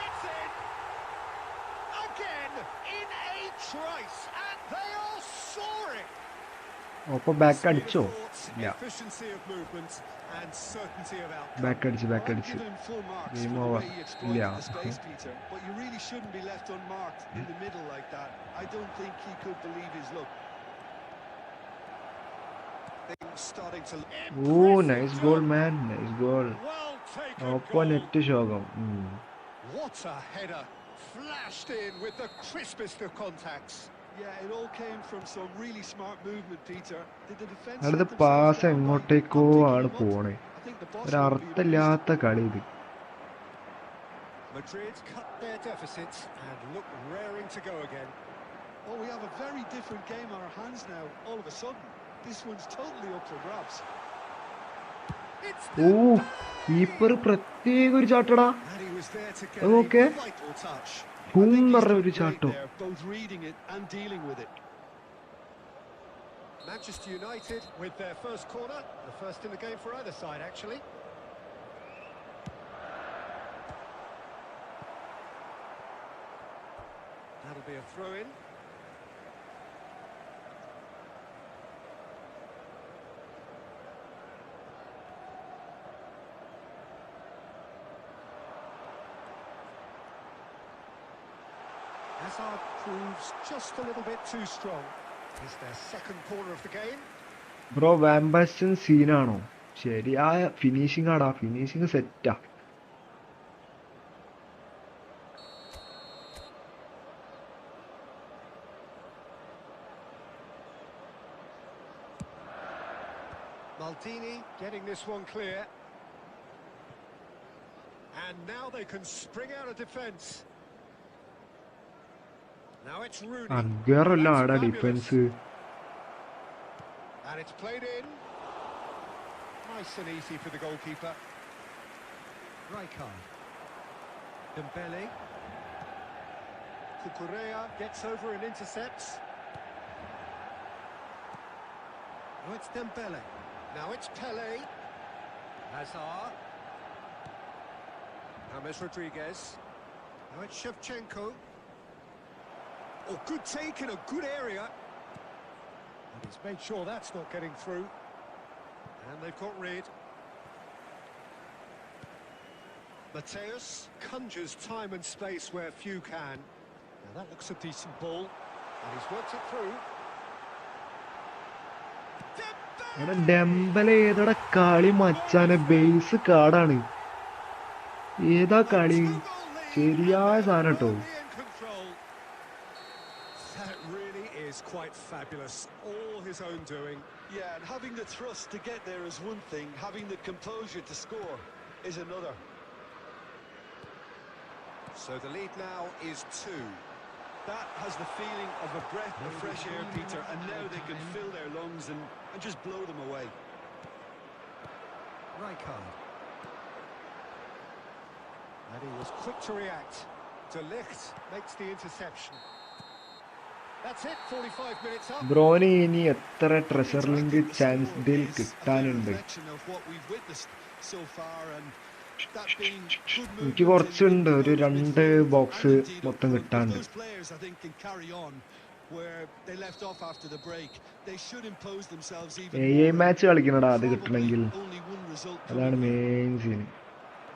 It's in. Again, in a trice, and they are soaring. ഒപ്പം back അടിച്ചോ? ഇല്ല, Efficiency of movement and certainty of outcome. Back അടിച്ച് I'd give him full marks Game for the over. way he exploited Yeah. the space, Peter. But you really shouldn't be left unmarked in the middle like that. I don't think he could believe his luck. Things starting to Oh, impressive nice goal, job. man. Nice goal. Well taken Open goal. net shogam. What a header. Flashed in with the crispest of contacts. Yeah, it all came from some really smart movement, Peter. Did the defence അടുത്ത let themselves pass down by എങ്ങോട്ടേക്കോ not picking ആണ് him up? പോണേ. I think the boss ഒരു wouldn't be amused. അർത്ഥമില്ലാത്ത കളി ഇത്. Madrid cut their deficit and look raring to go again. Oh, we have a very different game on our hands now, all of a sudden. This one's totally up for grabs. It's ഓ, keeper പ്രത്യേക ഒരു ചാട്ടടാ. and he was there to get അതൊക്കെ a vital touch. I think he's പറഞ്ഞ done ഒരു great ചാട്ടോ. there, both reading it and dealing with it. Manchester United with their first corner, the first in the game for either side actually. That'll be a throw-in. Hazard proves just a little bit too strong. It's their second corner of the game. Bro Van Basten സീനാണോ? ശരിയായ finishing ആടാ, finishing സെറ്റാ. Maldini getting this one clear. And now they can spring out of defence. Now it's Rooney. അങ്ങേറല്ല That's ആടാ fabulous. Defence. And it's played in. Nice and easy for the goalkeeper. Rijkaard. Dembele. Cucurella gets over and intercepts. Now it's Dembele. Now it's Pele. Hazard. James Rodriguez. Now it's Shevchenko. Oh, good take in a good area. And he's made sure that's not getting through. And they've got rid. Mateus conjures time and space where few can. Now that looks a decent ball. And he's worked it through. എടാ Dembele ഏതാടാ കളി മച്ചാനെ, base കാർഡാണ്. ഏതാ കളി? ശരിയായ സാധനം കേട്ടോ. That really is quite fabulous. All his own doing. Yeah, and having the thrust to get there is one thing, having the composure to score is another. So the lead now is 2. That has the feeling of a breath of fresh air, Peter, and now they can fill their lungs and just blow them away. Rijkaard. And he was quick to react. De Ligt makes the interception. That's it, 45 minutes up. ബ്രോന് ഇനി എത്ര treasure link chance deal കിട്ടാനുണ്ട്? എനിക്ക് കുറച്ചുണ്ട്, ഒരു 2 box മൊത്തം കിട്ടാണ്ട്. Match കളിക്കണടാ അത് കിട്ടണമെങ്കിൽ. അതാണ് main scene.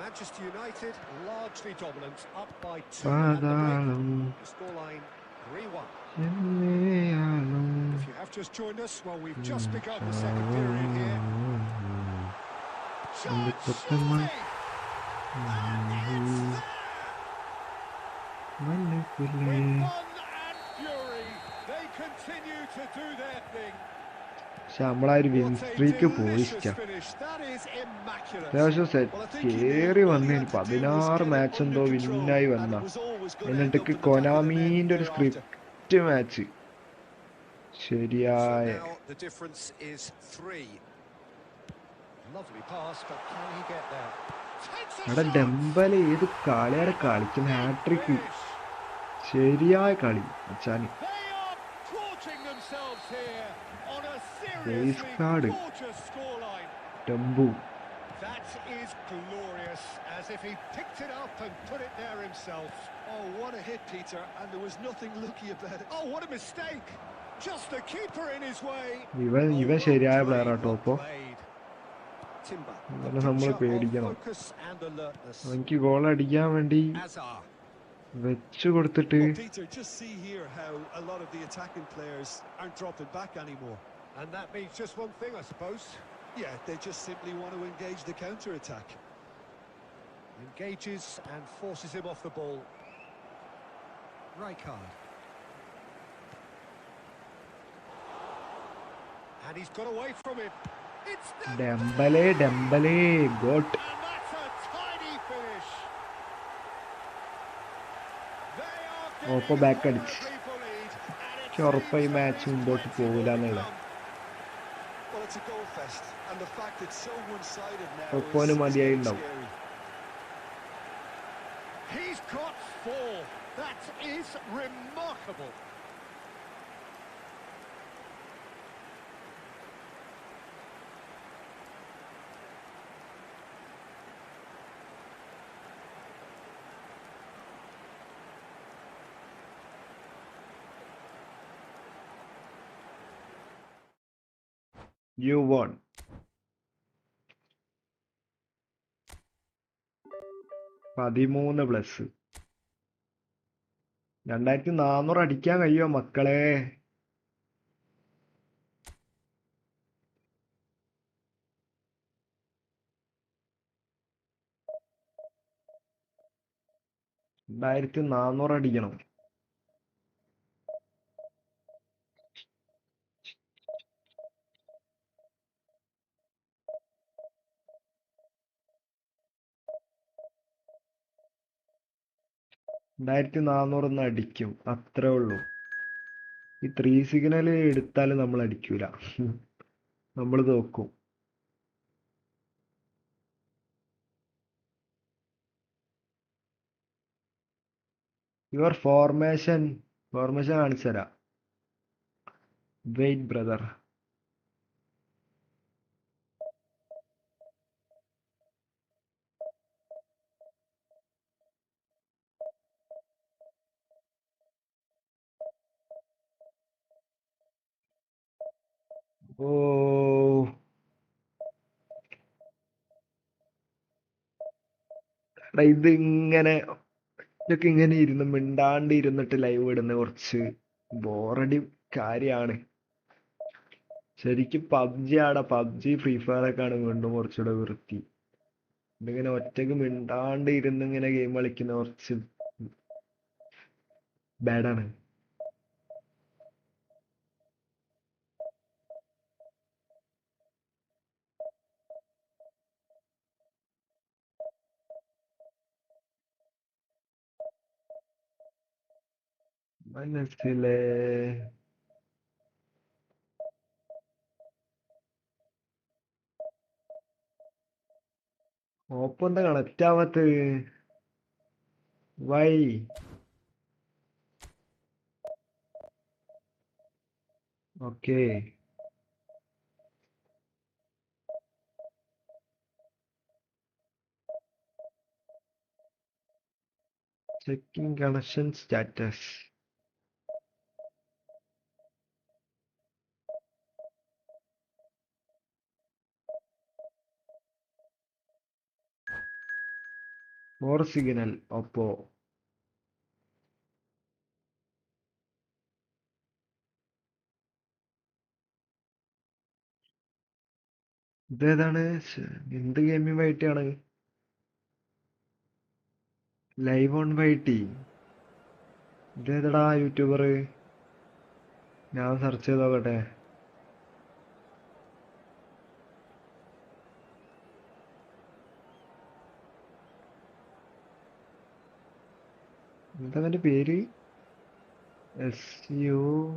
Manchester United largely dominant, up by 2 at the Pathalam break. The scoreline 3-1. എന്നേയാളും If you have just joined us, well, we've just begun the second period here. Chance തൊട്ടമ്മ shot, and it's there! മല്ലിപ്പുല്ലേ. With fun and fury, they continue to do their thing. പക്ഷെ നമ്മളാ ഒരു win What a streak delicious പോയിട്ടാ. finish. That is immaculate. അത്യാവശ്യം set കേറി വന്നതിന് 16 match എന്തോ വിന്നായി വന്ന. എന്നിട്ട് കൊനാമീന്റെ ഒരു സ്ക്രിപ്റ്റ് മാച്ച്. ശരിയായ So now the difference is 3. Lovely pass, but can he get there? Takes a എടാ shot. ഡെമ്പലെ ഏത് കളിയാണ് കളിക്കുന്ന? ഹാട്രിക്ക്. Finish. ശരിയായ കളി അച്ചാന്. They are torching themselves here on a Base seriously card. gorgeous scoreline. ടെമ്പു. That is glorious, as if he picked it up and put it there himself. Oh, what a hit, Peter, and there was nothing lucky about it. Oh, what a mistake! Just the keeper in his way. ഇവൻ ശരിയായ player ആട്ടോ. അപ്പൊ Played. Timber. ഇവനെ നമ്മള് പേടിക്കണം. Focus and alertness. എനിക്ക് goal അടിക്കാൻ വേണ്ടി Hazard. വെച്ചു കൊടുത്തിട്ട് Well, Peter, just see here how a lot of the attacking players aren't dropping back anymore. And that means just one thing, I suppose. Yeah, they just simply want to engage the counter-attack. Engages and forces him off the ball. Rijkaard. And he's got away from him. It's Dembele, goat. And that's a tiny finish. They are Oppo getting back a അടിച്ച്. people lead, and it എനിക്ക് ഉറപ്പായി seems match there is മുമ്പോട്ട് plenty പോകില്ല more to എന്നുള്ള. come. Well, it's a goal fest, and the fact it's so one-sided now ഒപ്പോന് is getting മതിയായിണ്ടാവും. scary. He's got 4. That is remarkable. You won. +13. 2400 അടിക്കാൻ കഴിയോ മക്കളെ? അടിക്കണം. അടിക്കും, അത്രേ ഉള്ളൂ. ഈ 3 സിഗ്നൽ എടുത്താലും നമ്മൾ അടിക്കൂല. നമ്മൾ തോക്കും. യുവർ ഫോർമേഷൻ കാണിച്ചു തരാം. Wait brother. ഓ, ഇത് ഇതൊക്കെ ഇങ്ങനെ ഇരുന്ന് മിണ്ടാണ്ട് ഇരുന്നിട്ട് ലൈവ് ഇടുന്ന കുറച്ച് ബോറടി കാര്യാണ്. ശരിക്കും പബ്ജി ഫ്രീ ഫയർ ഒക്കെ ആണ് വീണ്ടും കുറച്ചുകൂടെ വൃത്തി. ഇതിങ്ങനെ ഒറ്റക്ക് മിണ്ടാണ്ട് ഇരുന്ന് ഇങ്ങനെ ഗെയിം കളിക്കുന്ന കുറച്ച് ബാഡാണ്. മനസ്സിലെ ഓപ്പോ എന്താ കണക്റ്റ് ആവാത്ത? Why? Okay, checking connection status. For signal oppo. ഇതേതാണ്? എന്ത് ഗെയിമിംഗ് വൈറ്റിയാണ്? Live on YT. ഇതേതടാ യൂട്യൂബർ? ഞാൻ സെർച്ച് ചെയ്ത് നോക്കട്ടെ. എന്താ അവന്റെ പേര്? SUSASUS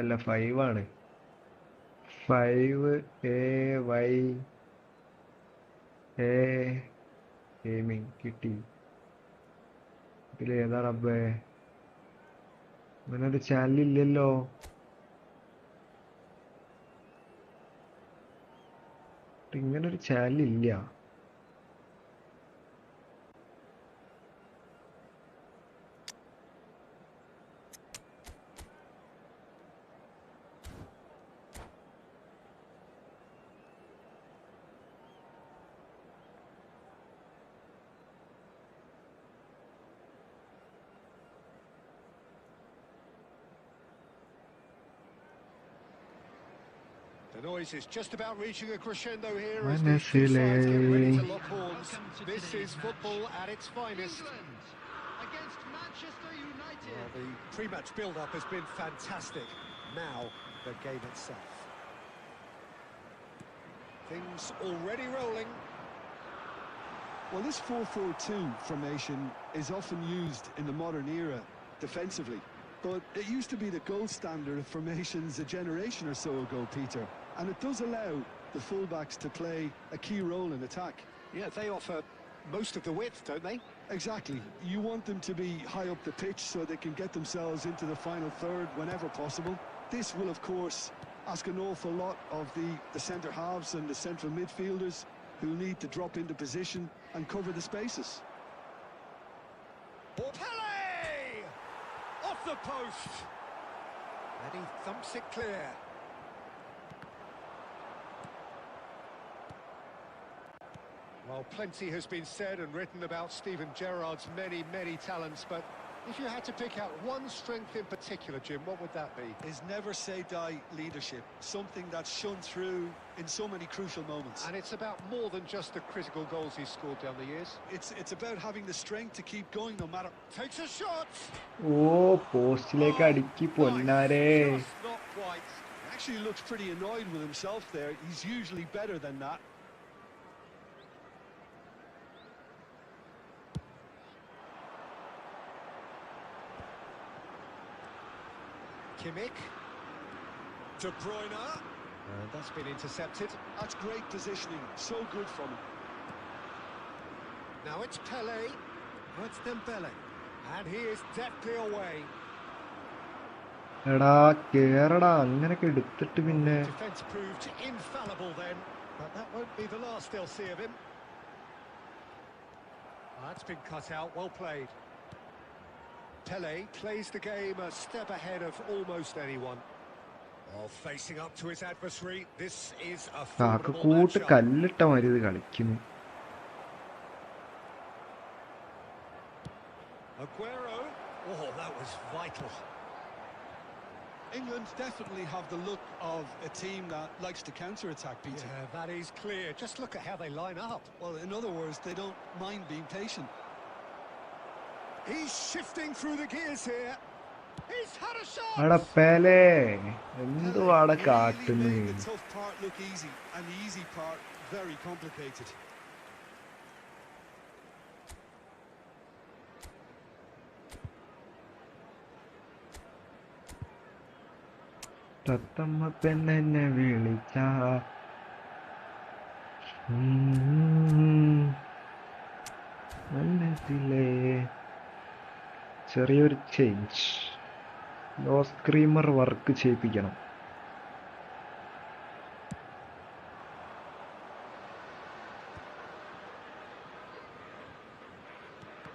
അല്ല, 5 ആണ്. 5AYA ഗെയിമിംഗ് കിട്ടി. ഇതിലേതാ റബ്ബേ? ഇങ്ങനൊരു ചാനൽ ഇല്ലല്ലോ. ഇങ്ങനൊരു ചാനൽ ഇല്ല. The noise is just about reaching a crescendo here as these two മനസ്സിലെ sides get ready to lock horns. Welcome to This today's is match. football at its finest. England against Manchester United. Well, the pre-match build-up has been fantastic. Now, the game itself. Things already rolling. Well, this 4-4-2 formation is often used in the modern era defensively, but it used to be the gold standard of formations a generation or so ago, Peter, and it does allow the fullbacks to play a key role in attack. Yeah, they offer most of the width, don't they? Exactly. You want them to be high up the pitch so they can get themselves into the final third whenever possible. This will, of course, ask an awful lot of the centre halves and the central midfielders, who need to drop into position and cover the spaces. Pele! Off the post! And he thumps it clear. Well, plenty has been said and written about Steven Gerrard's many talents, but if you had to pick out one strength in particular, Jim, what would that be? His never-say-die leadership, something that's shone through in so many crucial moments. And it's about more than just the critical goals he's scored down the years. It's about having the strength to keep going no matter... Takes a shot! ഓ പോസ്റ്റിലേക്ക് അടുക്കി പൊന്നാരേ. Just not quite. He actually looks pretty annoyed with himself there. He's usually better than that. Kimmich. De Bruyne. And that's been intercepted. That's great positioning. So good from him. Now it's Pele. Now it's Dembele. And he is deftly away. എടാ കേറടാ അങ്ങനൊക്കെ എടുത്തിട്ട് പിന്നെ Defence proved infallible then, but that won't be the last they'll see of him. That's been cut out, well played. Pele plays the game a step ahead of almost anyone. While facing up to his adversary, this is a formidable കാക്കക്കൂട്ട് matchup. കല്ലിട്ട മാതിരി ഇത് കളിക്കുന്നു. Aguero, oh, that was vital. England definitely have the look of a team that likes to counter-attack, Peter. Yeah, that is clear. Just look at how they line up. Well, in other words, they don't mind being patient. He's shifting through the gears here. He's had a shot. എടാ Pele Pele എന്തുവാടെ really കാട്ടുന്നു. made the tough part look easy, and the easy part very complicated. തത്തമ്മ പെണ്ണെന്നെ വിളിച്ച മനസ്സിലെ ചെറിയൊരു change. Low screamer work ചെയ്യിപ്പിക്കണം.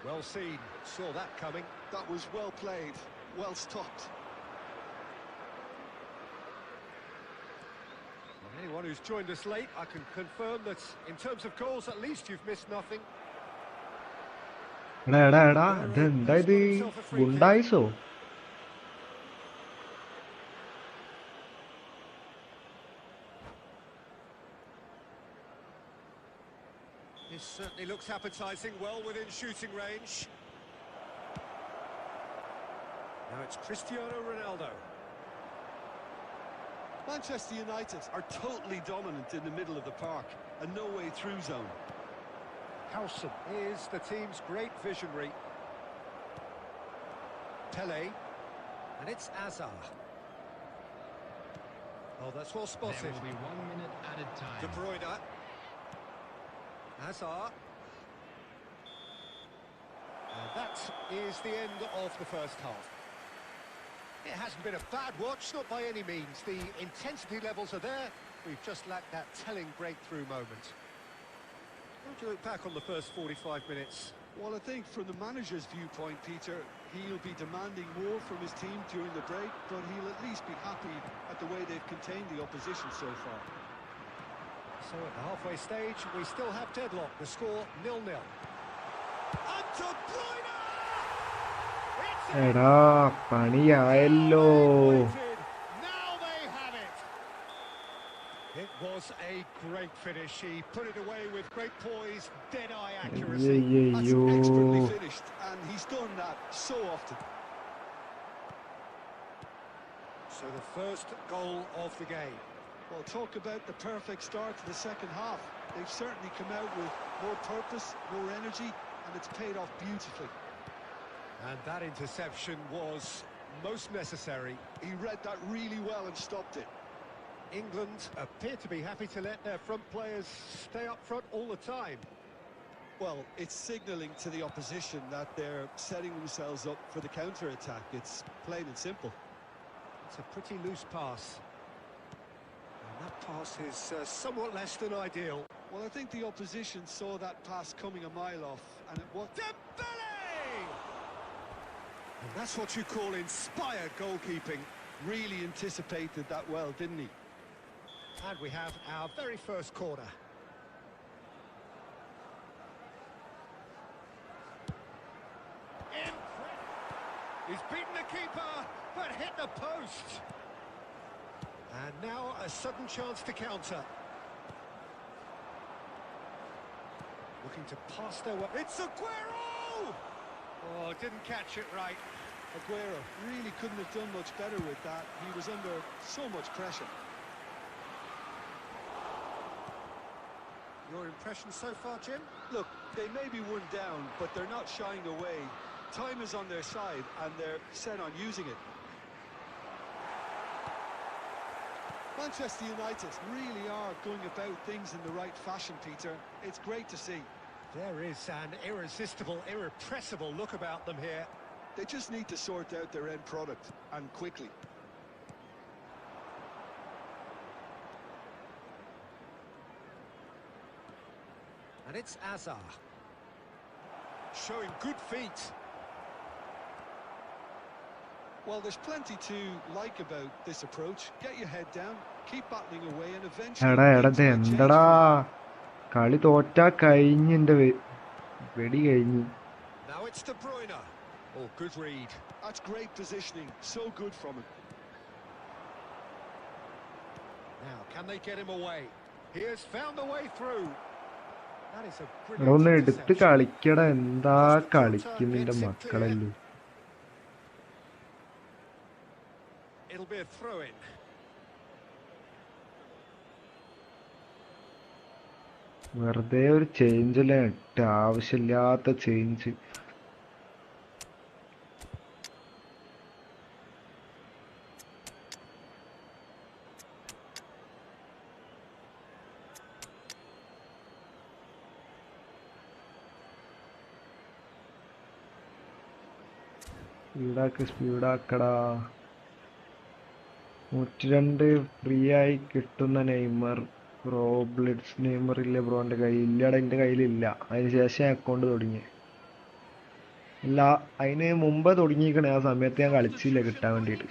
Well seen. Saw that coming. That was well played, well stopped. Anyone who's joined us late, I can confirm that in terms of goals, at least you've missed nothing. എടാ എടാ എടാ ഇതെന്താ ഇത് ഗുണ്ടായിസോ? This certainly looks appetising, well within shooting range. Now it's Cristiano Ronaldo. Manchester United are totally dominant in the middle of the park, a no-way through zone. Howson is the team's great visionary. Pele, and it's Azar. Oh, that's well There spotted. will be 1 minute added time. De Bruyne. Azar. And that is the end of the first half. It hasn't been a bad watch, not by any means. The intensity levels are there. We've just lacked that telling breakthrough moment. How do you look back on the first 45 minutes? Well, I think from the manager's viewpoint, Peter, he'll be demanding more from his team during the break, but he'll at least be happy at the way they've contained the opposition so far. So at the halfway stage, we still have deadlock. The score 0-0. And De Bruyne! It's in! എടാ പണിയായല്ലോ. Now they have it. was a great finish. He put it away with great poise, dead-eye accuracy. That's അയ്യോ expertly finished, and he's done that so often. So the first goal of the game. Well, talk about the perfect start to the second half. They've certainly come out with more purpose, more energy, and it's paid off beautifully. And that interception was most necessary. He read that really well and stopped it. England appear to be happy to let their front players stay up front all the time. Well, it's signalling to the opposition that they're setting themselves up for the counter-attack. It's plain and simple. It's a pretty loose pass. And that pass is somewhat less than ideal. Well, I think the opposition saw that pass coming a mile off, and it was... Dembele! And that's what you call inspired goalkeeping. Really anticipated that well, didn't he? And we have our very first corner. He's beaten the keeper, but hit the post. And now a sudden chance to counter. Looking to pass their way. It's Aguero! Oh, didn't catch it right. Aguero really couldn't have done much better with that. He was under so much pressure. Your impression so far, Jim? Look, they may be one down, but they're not shying away. Time is on their side, and they're set on using it. Manchester United really are going about things in the right fashion, Peter. It's great to see. There is an irresistible, irrepressible look about them here. They just need to sort out their end product, and quickly. And it's Azar. Showing good feet. Well, there's plenty to like about this approach. Get your head down, keep battling away, and eventually... എടാ ഇത് എന്തടാ കളി തോറ്റാ കഴിഞ്ഞ് എന്റെ വെടി കഴിഞ്ഞു. Now it's De Bruyne. Oh, good read. That's great positioning. So good from him. Now, can they get him away? He has found a way through. That is a എടാ ഒന്ന് brilliant എടുത്ത് interception. കളിക്കടാ എന്താ കളിക്കുന്നിന്റെ മക്കളല്ലോ. It'll be a throw-in. വെറുതെ ഒരു change അല്ലേ ഇട്ട ആവശ്യമില്ലാത്ത change. സ്പീഡാക്കടാ. 102 free ആയി കിട്ടുന്ന നെയ്മർ. ബ്ലിറ്റ്സ് നെയ്മർ ഇല്ല ബ്രോന്റെ കയ്യിൽ. ഇല്ലടാ എന്റെ കയ്യിലില്ല. അതിനുശേഷം അക്കൗണ്ട് തുടങ്ങി. ഇല്ല അതിന് മുമ്പ് തുടങ്ങിയിരിക്കണേ. ആ സമയത്ത് ഞാൻ കളിച്ചില്ല കിട്ടാൻ വേണ്ടിയിട്ട്.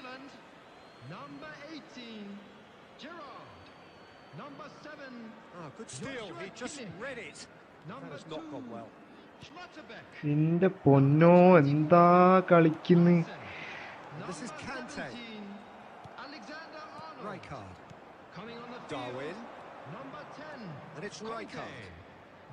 Number 18, Gerrard. Number 7, Good steal. He just read it. That has not gone well. Schlotterbeck. എന്റെ പൊന്നോ എന്താ കളിക്കുന്നു. This is Kante. 17, Alexander Arnold. Rijkaard. Coming on the field. Darwin. Number 10, And it's Conte. Rijkaard.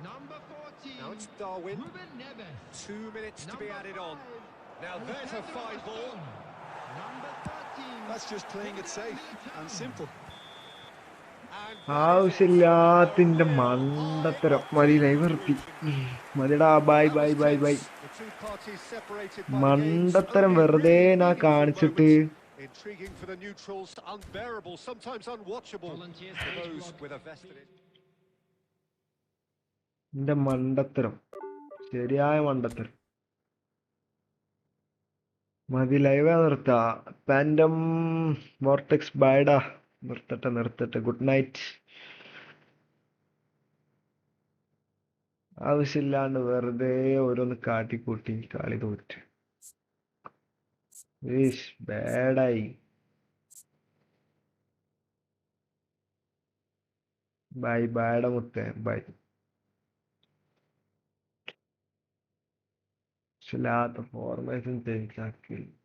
Number 14, Now it's Darwin. Ruben Neves. 2 minutes to be Number added on. 5, Now there's a Alexander fine ball. Arnold. Number 13. That's just playing it safe and simple. And ആവശ്യമില്ലാത്തിന്റെ മണ്ടത്തരം. മതി live നിർത്തി. മതിടാ bye bye bye bye. the two parties separated by the game's മണ്ടത്തരം only വെറുതെ really ഞാൻ meaningful കാണിച്ചിട്ട്. moments. Intriguing for the neutrals, unbearable, sometimes unwatchable Volunteer for stage those block. with a vested interest. എന്റെ മണ്ടത്തരം ശരിയായ മണ്ടത്തരം. മതി live നിർത്താ. പാൻഡം vortex ബൈഡാ. നിർത്തട്ടെ. Good night. ആവശ്യമില്ലാണ്ട് വെറുതെ ഓരോന്ന് കാട്ടിക്കൂട്ടി കളി തോറ്റ്. ബാഡായി. ബൈ ബാഡ മുത്തേ ബൈ. ആവശ്യമില്ലാത്ത ഫോർമേഷൻ ചേഞ്ച് ആക്കി.